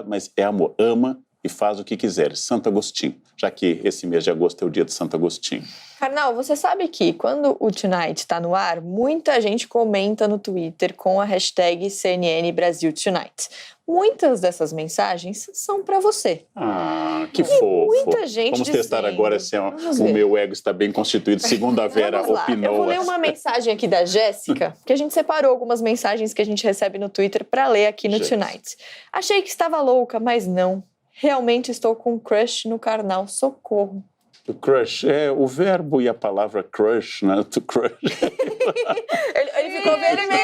Mas é amor. Ama e faz o que quiseres. Santo Agostinho, já que esse mês de agosto é o dia de Santo Agostinho. Karnal, você sabe que quando o Tonight está no ar, muita gente comenta no Twitter com a hashtag CNN Brasil Tonight. Muitas dessas mensagens são para você. Ah, que fofo. Muita gente Vamos testar agora se o meu ego está bem constituído, segundo a Vera opinou. Eu vou ler uma mensagem aqui da Jéssica, que a gente separou algumas mensagens que a gente recebe no Twitter para ler aqui no Tonight. Achei que estava louca, mas não. Realmente estou com crush no Karnal, socorro. O crush, o verbo e a palavra crush, né? To crush. ele ficou vermelho,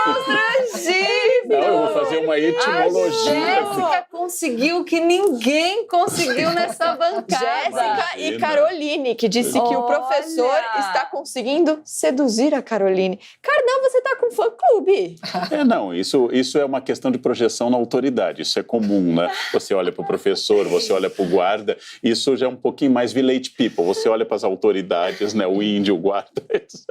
constrangido. Não, eu vou fazer uma etimologia. Jéssica conseguiu que ninguém conseguiu nessa bancada. Jéssica e Caroline, que disse que o professor está conseguindo seduzir a Caroline. Karnal, você está com fã-clube. Não, isso é uma questão de projeção na autoridade. Isso é comum, né? Você olha para o professor, você olha para o guarda. Isso já é um pouquinho mais village people. Você olha para as autoridades, né? O índio, o guarda, etc.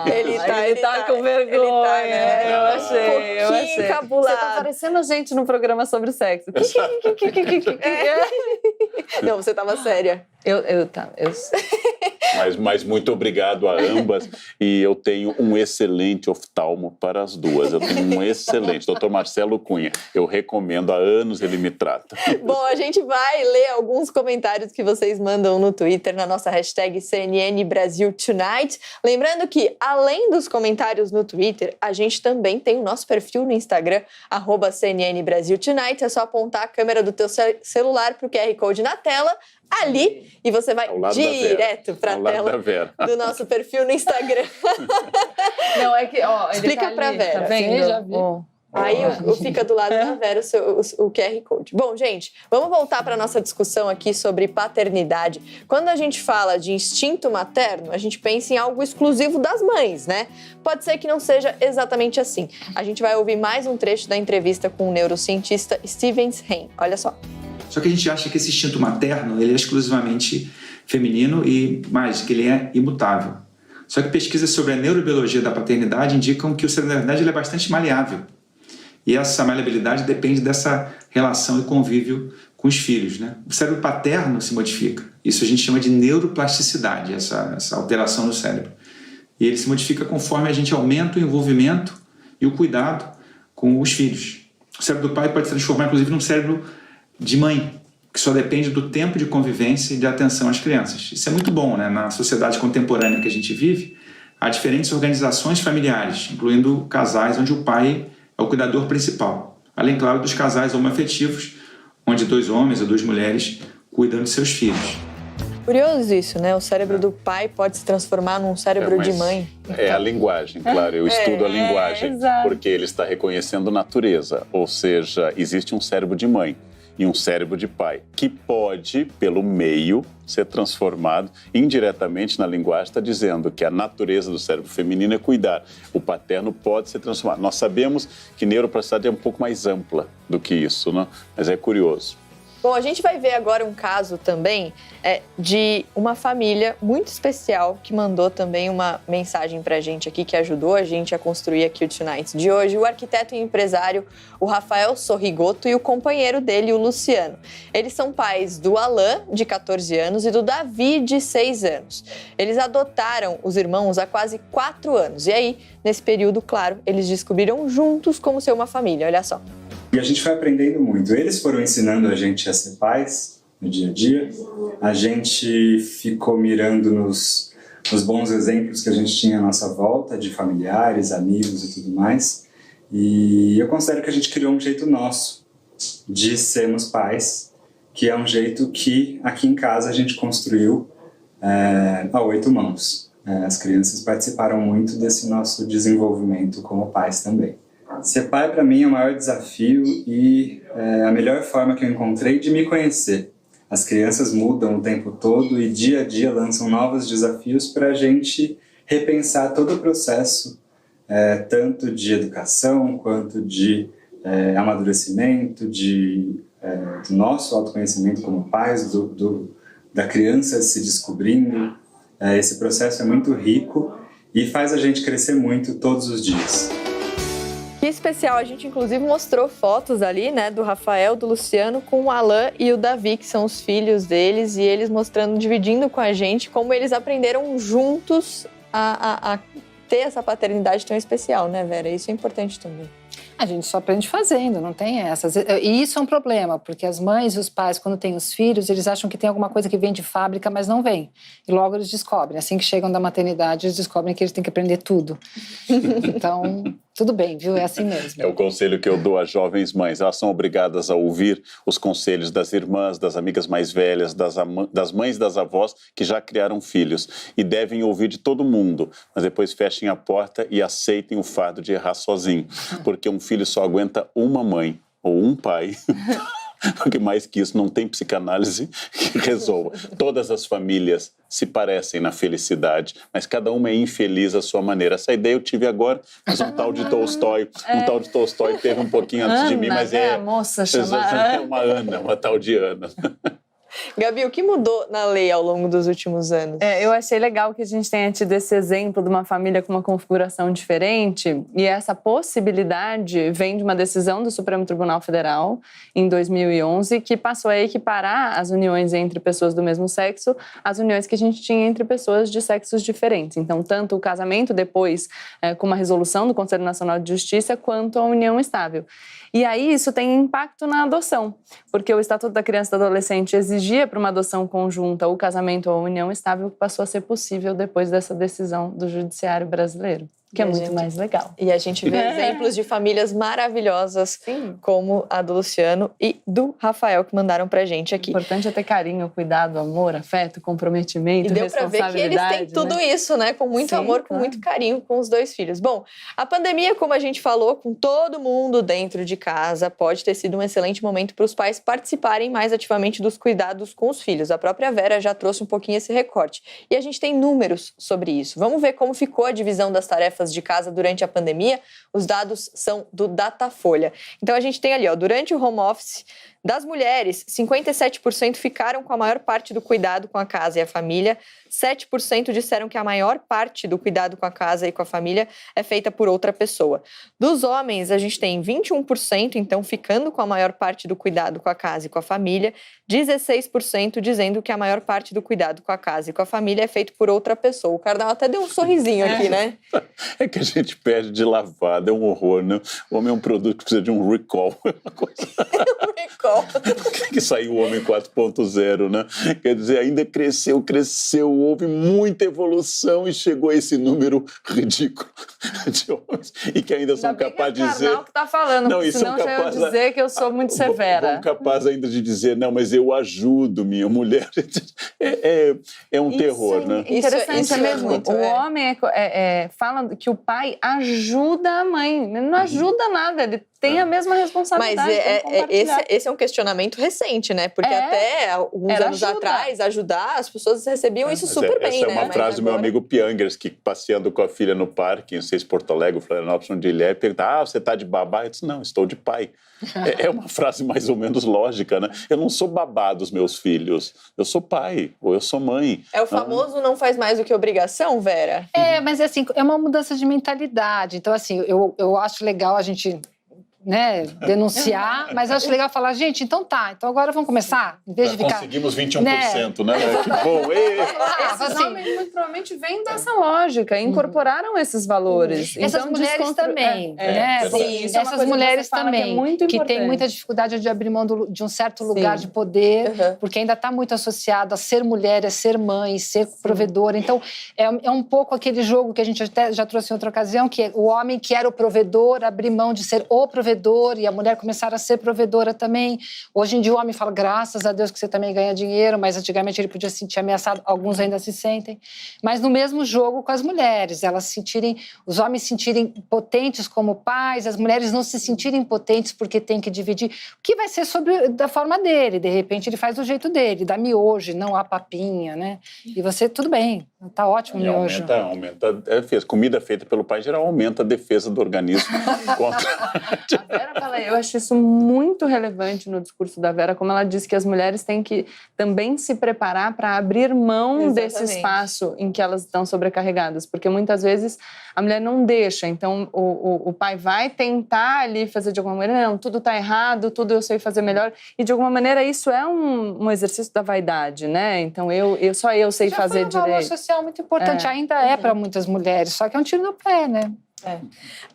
Ele tá com vergonha. Né? Eu achei. Encabulado. Você tá parecendo a gente num programa sobre sexo. Não, você tava séria. Mas muito obrigado a ambas. E eu tenho um excelente oftalmo para as duas. Eu tenho um excelente. Dr. Marcelo Cunha, eu recomendo, há anos ele me trata. Bom, a gente vai ler alguns comentários que vocês mandam no Twitter, na nossa hashtag CNN Brasil Tonight. Lembrando que, além dos comentários no Twitter, a gente também tem o nosso perfil no Instagram, @CNN Brasil Tonight. É só apontar a câmera do teu celular para o QR Code na tela, ali, e você vai direto para a tela do nosso perfil no Instagram. Não, é que, ó, ele explica tá pra ali, Vera. tá vendo? Sim, já vi. Aí fica do lado da Vera o QR Code. Bom, gente, vamos voltar para a nossa discussão aqui sobre paternidade. Quando a gente fala de instinto materno, a gente pensa em algo exclusivo das mães, né? Pode ser que não seja exatamente assim. A gente vai ouvir mais um trecho da entrevista com o neurocientista Steven Hain. Olha só. Só que a gente acha que esse instinto materno ele é exclusivamente feminino e mais, que ele é imutável. Só que pesquisas sobre a neurobiologia da paternidade indicam que o cérebro, na verdade, ele é bastante maleável. E essa maleabilidade depende dessa relação e convívio com os filhos, né? O cérebro paterno se modifica. Isso a gente chama de neuroplasticidade, essa alteração no cérebro. E ele se modifica conforme a gente aumenta o envolvimento e o cuidado com os filhos. O cérebro do pai pode se transformar, inclusive, num cérebro de mãe, que só depende do tempo de convivência e de atenção às crianças. Isso é muito bom, né? Na sociedade contemporânea que a gente vive, há diferentes organizações familiares, incluindo casais onde o pai é o cuidador principal. Além, claro, dos casais homoafetivos, onde 2 homens ou 2 mulheres cuidam de seus filhos. Curioso isso, né? O cérebro do pai pode se transformar num cérebro de mãe. É a linguagem, claro. Eu estudo a linguagem, porque ele está reconhecendo natureza. Ou seja, existe um cérebro de mãe e um cérebro de pai, que pode, pelo meio, ser transformado indiretamente na linguagem, está dizendo que a natureza do cérebro feminino é cuidar. O paterno pode ser transformado. Nós sabemos que neuroplasticidade é um pouco mais ampla do que isso, né? Mas é curioso. Bom, a gente vai ver agora um caso também de uma família muito especial que mandou também uma mensagem pra gente aqui, que ajudou a gente a construir aqui o Tonight de hoje. O arquiteto e empresário, o Rafael Sorrigoto, e o companheiro dele, o Luciano. Eles são pais do Alan, de 14 anos, e do Davi, de 6 anos. Eles adotaram os irmãos há quase 4 anos. E aí, nesse período, claro, eles descobriram juntos como ser uma família. Olha só. E a gente foi aprendendo muito. Eles foram ensinando a gente a ser pais no dia a dia. A gente ficou mirando nos bons exemplos que a gente tinha à nossa volta, de familiares, amigos e tudo mais. E eu considero que a gente criou um jeito nosso de sermos pais, que é um jeito que aqui em casa a gente construiu a 8 mãos. As crianças participaram muito desse nosso desenvolvimento como pais também. Ser pai, para mim, é o maior desafio e a melhor forma que eu encontrei de me conhecer. As crianças mudam o tempo todo e dia a dia lançam novos desafios para a gente repensar todo o processo, tanto de educação quanto de amadurecimento, do nosso autoconhecimento como pais, da criança se descobrindo. Esse processo é muito rico e faz a gente crescer muito todos os dias. Que especial, a gente inclusive mostrou fotos ali, né, do Rafael, do Luciano, com o Alan e o Davi, que são os filhos deles, e eles mostrando, dividindo com a gente como eles aprenderam juntos a ter essa paternidade tão especial, né, Vera? Isso é importante também. A gente só aprende fazendo, não tem essas. E isso é um problema, porque as mães e os pais, quando têm os filhos, eles acham que tem alguma coisa que vem de fábrica, mas não vem. E logo eles descobrem. Assim que chegam da maternidade, eles descobrem que eles têm que aprender tudo. Então, tudo bem, viu? É assim mesmo. É o conselho que eu dou às jovens mães. Elas são obrigadas a ouvir os conselhos das irmãs, das amigas mais velhas, das mães, das avós que já criaram filhos. E devem ouvir de todo mundo, mas depois fechem a porta e aceitem o fardo de errar sozinho. Porque um filho só aguenta uma mãe ou um pai. Porque mais que isso, não tem psicanálise que resolva. Todas as famílias se parecem na felicidade, mas cada uma é infeliz à sua maneira. Essa ideia eu tive agora, mas um tal de Tolstói teve um pouquinho antes de mim, mas a moça chamada uma Ana, uma tal de Ana. Gabi, o que mudou na lei ao longo dos últimos anos? Eu achei legal que a gente tenha tido esse exemplo de uma família com uma configuração diferente, e essa possibilidade vem de uma decisão do Supremo Tribunal Federal em 2011, que passou a equiparar as uniões entre pessoas do mesmo sexo às uniões que a gente tinha entre pessoas de sexos diferentes. Então, tanto o casamento depois com uma resolução do Conselho Nacional de Justiça, quanto a união estável. E aí isso tem impacto na adoção, porque o Estatuto da Criança e do Adolescente exigia para uma adoção conjunta o casamento ou a união estável, que passou a ser possível depois dessa decisão do Judiciário brasileiro, que é muito mais legal. E a gente vê exemplos de famílias maravilhosas, como a do Luciano e do Rafael, que mandaram pra gente aqui. O importante é ter carinho, cuidado, amor, afeto, comprometimento, e deu pra ver que eles têm tudo isso, né? Com muito amor, com muito carinho com os 2 filhos. Bom, a pandemia, como a gente falou, com todo mundo dentro de casa, pode ter sido um excelente momento para os pais participarem mais ativamente dos cuidados com os filhos. A própria Vera já trouxe um pouquinho esse recorte. E a gente tem números sobre isso. Vamos ver como ficou a divisão das tarefas de casa durante a pandemia. Os dados são do Datafolha. Então a gente tem ali, durante o home office, das mulheres, 57% ficaram com a maior parte do cuidado com a casa e a família, 7% disseram que a maior parte do cuidado com a casa e com a família é feita por outra pessoa. Dos homens, a gente tem 21%, então, ficando com a maior parte do cuidado com a casa e com a família, 16% dizendo que a maior parte do cuidado com a casa e com a família é feito por outra pessoa. O Carnal até deu um sorrisinho aqui, né? É que a gente perde de lavada, é um horror, né? O homem é um produto que precisa de um recall. É uma coisa... um recall. Por que saiu o homem 4.0, né? Quer dizer, ainda cresceu, houve muita evolução e chegou a esse número ridículo de homens e que ainda são capazes de dizer... Não, que tá falando, não, senão já ia dizer que eu sou muito severa. Vão capaz ainda de dizer, não, mas eu ajudo minha mulher. É um terror, né? Interessante isso mesmo. Muito, o homem fala que o pai ajuda a mãe. Ele não ajuda nada, ele tem a mesma responsabilidade. Mas esse é um questionamento recente, né? Porque até alguns anos atrás, ajudar, as pessoas recebiam isso super bem, essa né? é uma frase do meu amigo Piangers, que passeando com a filha no parque, não sei se Porto Alegre, Florianópolis, onde ele pergunta, você tá de babá? Eu disse, não, estou de pai. É uma frase mais ou menos lógica, né? Eu não sou babá dos meus filhos, eu sou pai, ou eu sou mãe. É o famoso não faz mais do que obrigação, Vera? Mas assim, é uma mudança de mentalidade. Então, assim, eu acho legal a gente... denunciar, mas acho legal falar, gente, então agora vamos começar, em vez de ficar... Conseguimos 21%, né? Que bom! Esses homens muito provavelmente vêm dessa lógica, incorporaram esses valores. Essas então, mulheres também, Sim, essas mulheres também, que têm muita dificuldade de abrir mão de um certo lugar de poder, porque ainda está muito associado a ser mulher, a ser mãe, ser provedora. Então, é um pouco aquele jogo que a gente até já trouxe em outra ocasião, que é o homem que era o provedor, abrir mão de ser o provedor, e a mulher começar a ser provedora também. Hoje em dia o homem fala, graças a Deus que você também ganha dinheiro, mas antigamente ele podia se sentir ameaçado, alguns ainda se sentem. Mas no mesmo jogo com as mulheres, os homens se sentirem potentes como pais, as mulheres não se sentirem potentes porque tem que dividir, o que vai ser da forma dele, de repente ele faz do jeito dele, dá miojo, não há papinha, né? E você, tudo bem, tá ótimo o miojo. Aumenta a defesa. Comida feita pelo pai geral aumenta a defesa do organismo contra... A Vera fala, eu acho isso muito relevante no discurso da Vera, como ela disse que as mulheres têm que também se preparar para abrir mão desse espaço em que elas estão sobrecarregadas, porque muitas vezes a mulher não deixa, então o pai vai tentar ali fazer de alguma maneira, não, tudo está errado, tudo eu sei fazer melhor, e de alguma maneira isso é um exercício da vaidade, né? Então só eu sei fazer direito. É um valor social muito importante, ainda é para muitas mulheres, só que é um tiro no pé, né?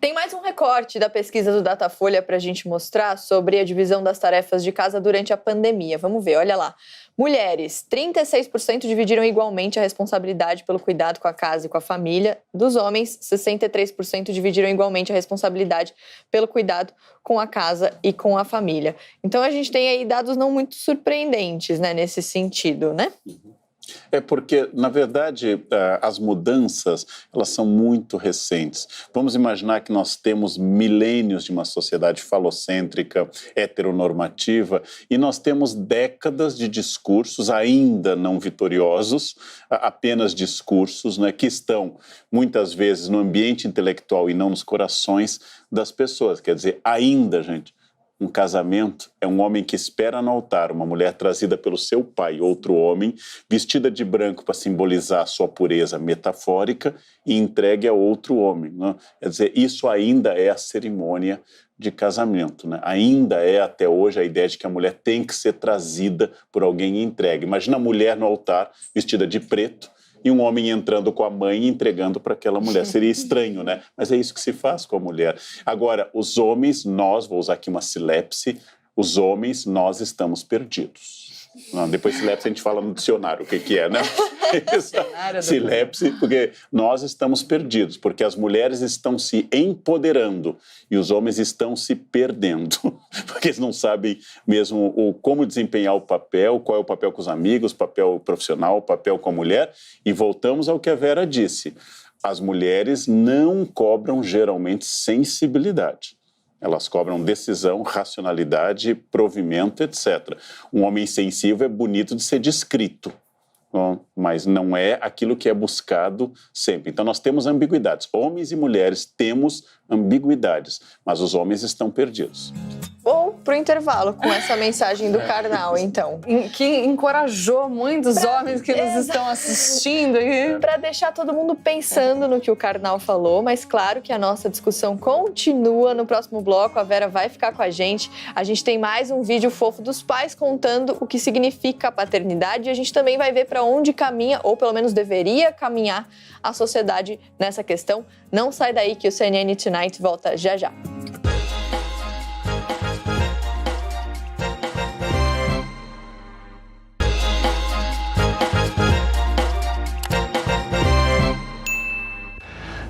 Tem mais um recorte da pesquisa do Datafolha para a gente mostrar sobre a divisão das tarefas de casa durante a pandemia. Vamos ver, olha lá. Mulheres, 36% dividiram igualmente a responsabilidade pelo cuidado com a casa e com a família. Dos homens, 63% dividiram igualmente a responsabilidade pelo cuidado com a casa e com a família. Então a gente tem aí dados não muito surpreendentes, né, nesse sentido, né? É porque, na verdade, as mudanças, elas são muito recentes. Vamos imaginar que nós temos milênios de uma sociedade falocêntrica, heteronormativa, e nós temos décadas de discursos ainda não vitoriosos, apenas discursos, né, que estão, muitas vezes, no ambiente intelectual e não nos corações das pessoas. Quer dizer, ainda, gente, Um casamento é um homem que espera no altar uma mulher trazida pelo seu pai, outro homem, vestida de branco para simbolizar a sua pureza metafórica e entregue a outro homem, né? Quer dizer, isso ainda é a cerimônia de casamento, né? Ainda é até hoje a ideia de que a mulher tem que ser trazida por alguém e entregue. Imagina a mulher no altar vestida de preto e um homem entrando com a mãe e entregando para aquela mulher. Seria estranho, né? Mas é isso que se faz com a mulher. Agora, os homens, nós, vou usar aqui uma silepse, os homens, nós estamos perdidos. Não, depois silepse a gente fala no dicionário o que é, né? Silepse, porque nós estamos perdidos, porque as mulheres estão se empoderando e os homens estão se perdendo, porque eles não sabem mesmo como desempenhar o papel, qual é o papel com os amigos, o papel profissional, o papel com a mulher. E voltamos ao que a Vera disse, as mulheres não cobram geralmente sensibilidade. Elas cobram decisão, racionalidade, provimento, etc. Um homem sensível é bonito de ser descrito, mas não é aquilo que é buscado sempre. Então nós temos ambiguidades. Homens e mulheres temos ambiguidades, mas os homens estão perdidos. Ou pro intervalo com essa mensagem do Karnal, então. Que encorajou muitos homens que nos estão assistindo. Para deixar todo mundo pensando no que o Karnal falou, mas claro que a nossa discussão continua no próximo bloco. A Vera vai ficar com a gente. A gente tem mais um vídeo fofo dos pais contando o que significa a paternidade. E a gente também vai ver para onde caminha, ou pelo menos deveria caminhar, a sociedade nessa questão. Não sai daí que o CNN Tonight volta já já.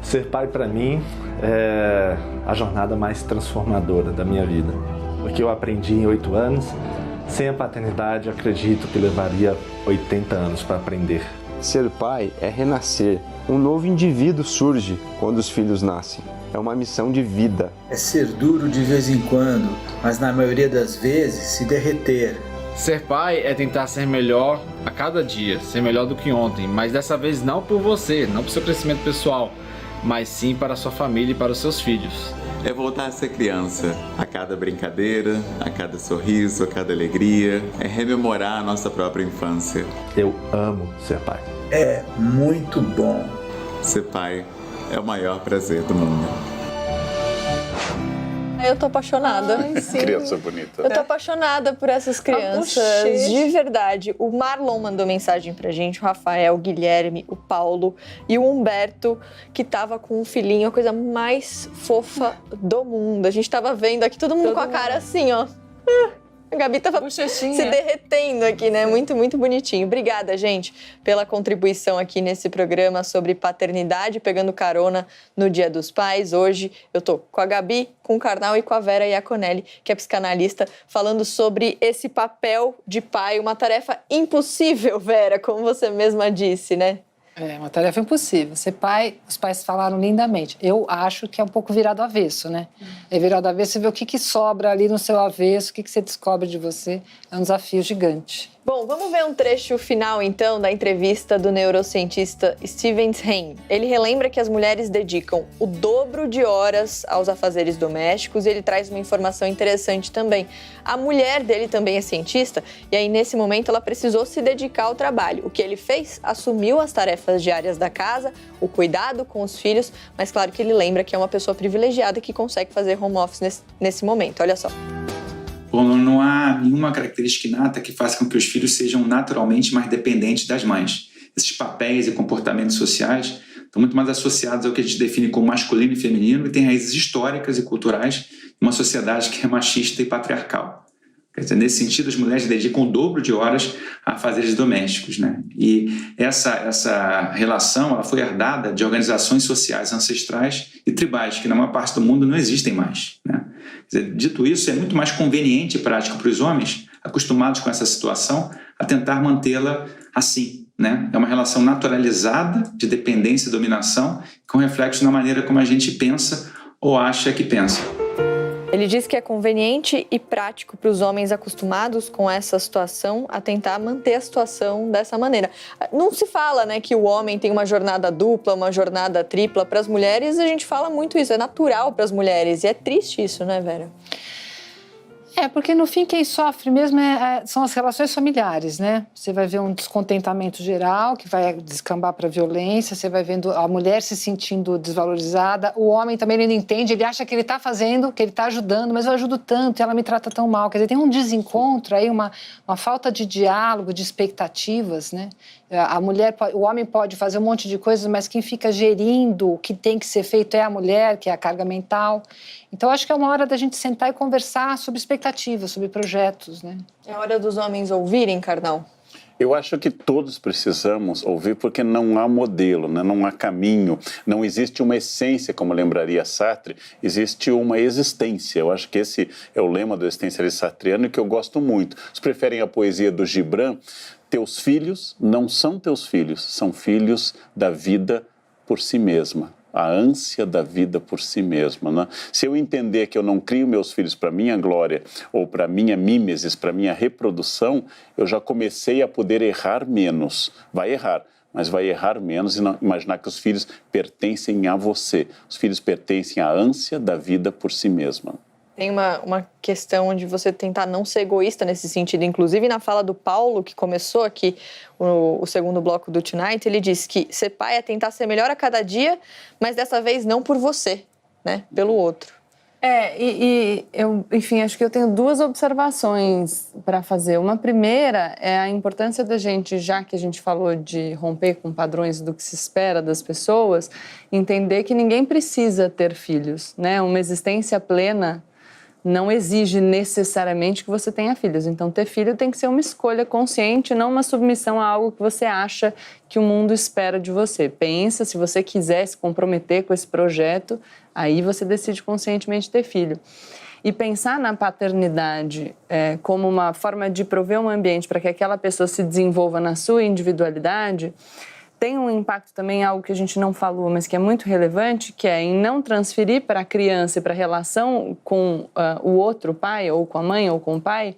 Ser pai, para mim, é a jornada mais transformadora da minha vida. O que eu aprendi em 8 anos, sem a paternidade, acredito que levaria 80 anos para aprender. Ser pai é renascer. Um novo indivíduo surge quando os filhos nascem. É uma missão de vida. É ser duro de vez em quando, mas na maioria das vezes se derreter. Ser pai é tentar ser melhor a cada dia, ser melhor do que ontem, mas dessa vez não por você, não por seu crescimento pessoal, mas sim para a sua família e para os seus filhos. É voltar a ser criança, a cada brincadeira, a cada sorriso, a cada alegria, é rememorar a nossa própria infância. Eu amo ser pai. É muito bom. Ser pai é o maior prazer do mundo. Eu tô apaixonada. Ai, criança bonita. Eu tô apaixonada por essas crianças, de verdade. O Marlon mandou mensagem pra gente, o Rafael, o Guilherme, o Paulo e o Humberto, que tava com um filhinho, a coisa mais fofa do mundo. A gente tava vendo aqui, todo mundo com a cara assim, ó. A Gabi tava se derretendo aqui, né? Muito, muito bonitinho. Obrigada, gente, pela contribuição aqui nesse programa sobre paternidade, pegando carona no Dia dos Pais. Hoje eu tô com a Gabi, com o Karnal e com a Vera Iaconelli, que é psicanalista, falando sobre esse papel de pai, uma tarefa impossível, Vera, como você mesma disse, né? É uma tarefa impossível. Ser pai, os pais falaram lindamente. Eu acho que é um pouco virado avesso, né? É virado avesso, você vê o que sobra ali no seu avesso, o que você descobre de você. É um desafio gigante. Bom, vamos ver um trecho final, então, da entrevista do neurocientista Steven Hain. Ele relembra que as mulheres dedicam o dobro de horas aos afazeres domésticos e ele traz uma informação interessante também. A mulher dele também é cientista e aí, nesse momento, ela precisou se dedicar ao trabalho. O que ele fez? Assumiu as tarefas diárias da casa, o cuidado com os filhos, mas claro que ele lembra que é uma pessoa privilegiada que consegue fazer home office nesse momento. Olha só. Bom, não há nenhuma característica inata que faça com que os filhos sejam naturalmente mais dependentes das mães. Esses papéis e comportamentos sociais estão muito mais associados ao que a gente define como masculino e feminino e têm raízes históricas e culturais em uma sociedade que é machista e patriarcal. Quer dizer, nesse sentido, as mulheres dedicam o dobro de horas a afazeres domésticos, né? E essa relação ela foi herdada de organizações sociais ancestrais e tribais, que na maior parte do mundo não existem mais, né? Quer dizer, dito isso, é muito mais conveniente e prático para os homens, acostumados com essa situação, a tentar mantê-la assim, né? É uma relação naturalizada de dependência e dominação, com reflexo na maneira como a gente pensa ou acha que pensa. Ele diz que é conveniente e prático para os homens acostumados com essa situação a tentar manter a situação dessa maneira. Não se fala, né, que o homem tem uma jornada dupla, uma jornada tripla. Para as mulheres, a gente fala muito isso. É natural para as mulheres. E é triste isso, né, Vera? Porque no fim quem sofre mesmo são as relações familiares, né? Você vai ver um descontentamento geral que vai descambar para violência, você vai vendo a mulher se sentindo desvalorizada, o homem também ele não entende, ele acha que ele está fazendo, que ele está ajudando, mas eu ajudo tanto e ela me trata tão mal. Quer dizer, tem um desencontro aí, uma falta de diálogo, de expectativas, né? O homem pode fazer um monte de coisas, mas quem fica gerindo o que tem que ser feito é a mulher, que é a carga mental. Então, acho que é uma hora da gente sentar e conversar sobre expectativas, sobre projetos, né? É hora dos homens ouvirem, Carnal? Eu acho que todos precisamos ouvir, porque não há modelo, né? Não há caminho, não existe uma essência, como lembraria Sartre, existe uma existência. Eu acho que esse é o lema do existencialismo sartreano e que eu gosto muito. Vocês preferem a poesia do Gibran? Teus filhos não são teus filhos, são filhos da vida por si mesma. A ânsia da vida por si mesma, né? Se eu entender que eu não crio meus filhos para minha glória ou para minha mímesis, para minha reprodução, eu já comecei a poder errar menos. Vai errar, mas vai errar menos e não imaginar que os filhos pertencem a você. Os filhos pertencem à ânsia da vida por si mesma. Tem uma questão de você tentar não ser egoísta nesse sentido. Inclusive, na fala do Paulo, que começou aqui o segundo bloco do Tonight, ele disse que ser pai é tentar ser melhor a cada dia, mas dessa vez não por você, né? Pelo outro. Eu, enfim, acho que eu tenho duas observações para fazer. Uma primeira é a importância da gente, já que a gente falou de romper com padrões do que se espera das pessoas, entender que ninguém precisa ter filhos, né? Uma existência plena não exige necessariamente que você tenha filhos. Então, ter filho tem que ser uma escolha consciente, não uma submissão a algo que você acha que o mundo espera de você. Pensa, se você quiser se comprometer com esse projeto, aí você decide conscientemente ter filho. E pensar na paternidade como uma forma de prover um ambiente para que aquela pessoa se desenvolva na sua individualidade tem um impacto também, algo que a gente não falou, mas que é muito relevante, que é em não transferir para a criança e para a relação com o outro pai, ou com a mãe, ou com o pai,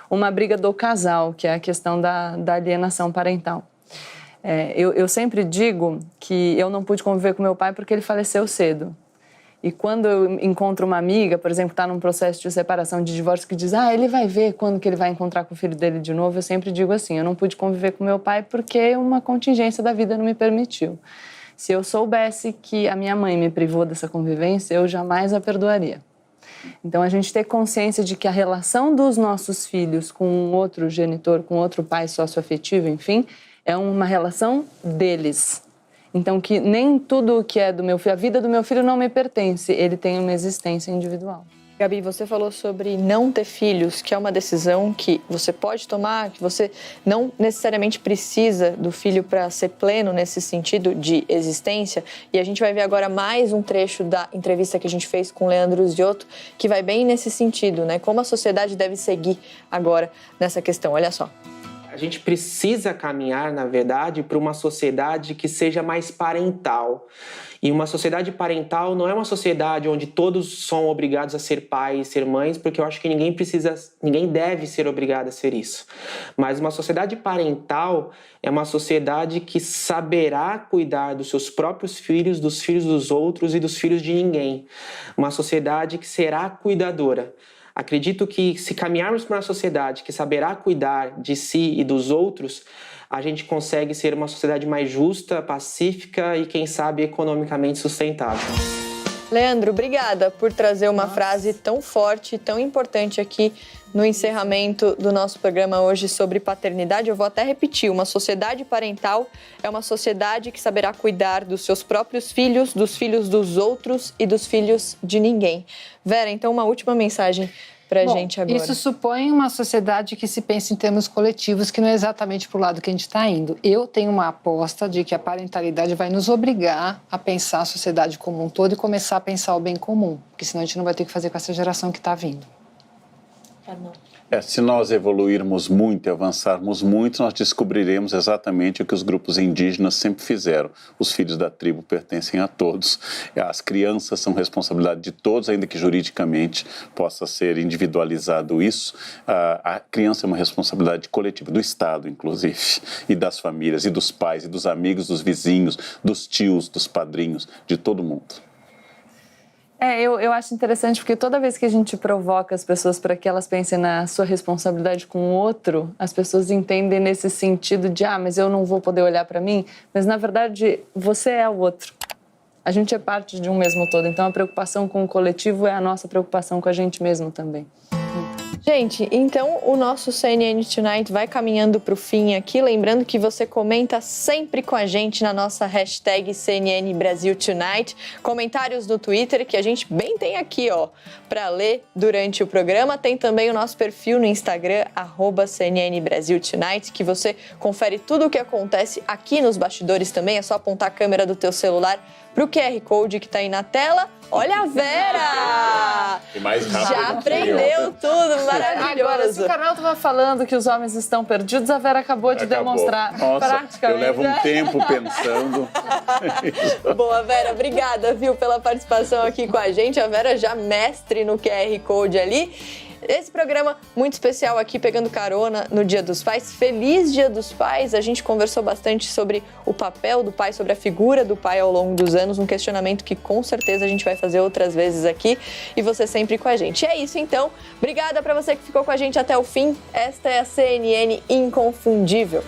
uma briga do casal, que é a questão da alienação parental. Eu sempre digo que eu não pude conviver com meu pai porque ele faleceu cedo. E quando eu encontro uma amiga, por exemplo, que está num processo de separação, de divórcio, que diz, ele vai ver quando que ele vai encontrar com o filho dele de novo, eu sempre digo assim, eu não pude conviver com meu pai porque uma contingência da vida não me permitiu. Se eu soubesse que a minha mãe me privou dessa convivência, eu jamais a perdoaria. Então, a gente ter consciência de que a relação dos nossos filhos com um outro genitor, com outro pai socioafetivo, enfim, é uma relação deles. Então, que nem tudo que é do meu filho, a vida do meu filho não me pertence, ele tem uma existência individual. Gabi, você falou sobre não ter filhos, que é uma decisão que você pode tomar, que você não necessariamente precisa do filho para ser pleno nesse sentido de existência. E a gente vai ver agora mais um trecho da entrevista que a gente fez com o Leandro Ziotto, que vai bem nesse sentido, né? Como a sociedade deve seguir agora nessa questão. Olha só. A gente precisa caminhar, na verdade, para uma sociedade que seja mais parental. E uma sociedade parental não é uma sociedade onde todos são obrigados a ser pais, ser mães, porque eu acho que ninguém deve ser obrigado a ser isso. Mas uma sociedade parental é uma sociedade que saberá cuidar dos seus próprios filhos, dos filhos dos outros e dos filhos de ninguém. Uma sociedade que será cuidadora. Acredito que se caminharmos para uma sociedade que saberá cuidar de si e dos outros, a gente consegue ser uma sociedade mais justa, pacífica e, quem sabe, economicamente sustentável. Leandro, obrigada por trazer uma frase tão forte, tão importante aqui no encerramento do nosso programa hoje sobre paternidade. Eu vou até repetir, uma sociedade parental é uma sociedade que saberá cuidar dos seus próprios filhos, dos filhos dos outros e dos filhos de ninguém. Vera, então uma última mensagem pra gente agora. Isso supõe uma sociedade que se pensa em termos coletivos, que não é exatamente pro lado que a gente está indo. Eu tenho uma aposta de que a parentalidade vai nos obrigar a pensar a sociedade como um todo e começar a pensar o bem comum, porque senão a gente não vai ter que fazer com essa geração que está vindo. Se nós evoluirmos muito e avançarmos muito, nós descobriremos exatamente o que os grupos indígenas sempre fizeram. Os filhos da tribo pertencem a todos. As crianças são responsabilidade de todos, ainda que juridicamente possa ser individualizado isso. A criança é uma responsabilidade coletiva, do Estado, inclusive, e das famílias, e dos pais, e dos amigos, dos vizinhos, dos tios, dos padrinhos, de todo mundo. Eu acho interessante porque toda vez que a gente provoca as pessoas para que elas pensem na sua responsabilidade com o outro, as pessoas entendem nesse sentido de, mas eu não vou poder olhar para mim, mas na verdade você é o outro. A gente é parte de um mesmo todo, então a preocupação com o coletivo é a nossa preocupação com a gente mesmo também. Gente, então o nosso CNN Tonight vai caminhando para o fim aqui. Lembrando que você comenta sempre com a gente na nossa hashtag CNN Brasil Tonight. Comentários no Twitter que a gente bem tem aqui, para ler durante o programa. Tem também o nosso perfil no Instagram, @CNN Brasil Tonight, que você confere tudo o que acontece aqui nos bastidores também. É só apontar a câmera do teu celular pro QR Code que tá aí na tela. Olha a Vera! E mais rápido. Já aprendeu tudo, maravilhoso. Agora, se o Carnal estava falando que os homens estão perdidos, a Vera acabou de demonstrar praticamente. Eu levo um tempo pensando. Boa, Vera, obrigada, viu, pela participação aqui com a gente. A Vera já mestre no QR Code ali. Esse programa muito especial aqui, pegando carona no Dia dos Pais. Feliz Dia dos Pais! A gente conversou bastante sobre o papel do pai, sobre a figura do pai ao longo dos anos, um questionamento que com certeza a gente vai fazer outras vezes aqui, e você sempre com a gente. É isso então, obrigada para você que ficou com a gente até o fim. Esta é a CNN Inconfundível.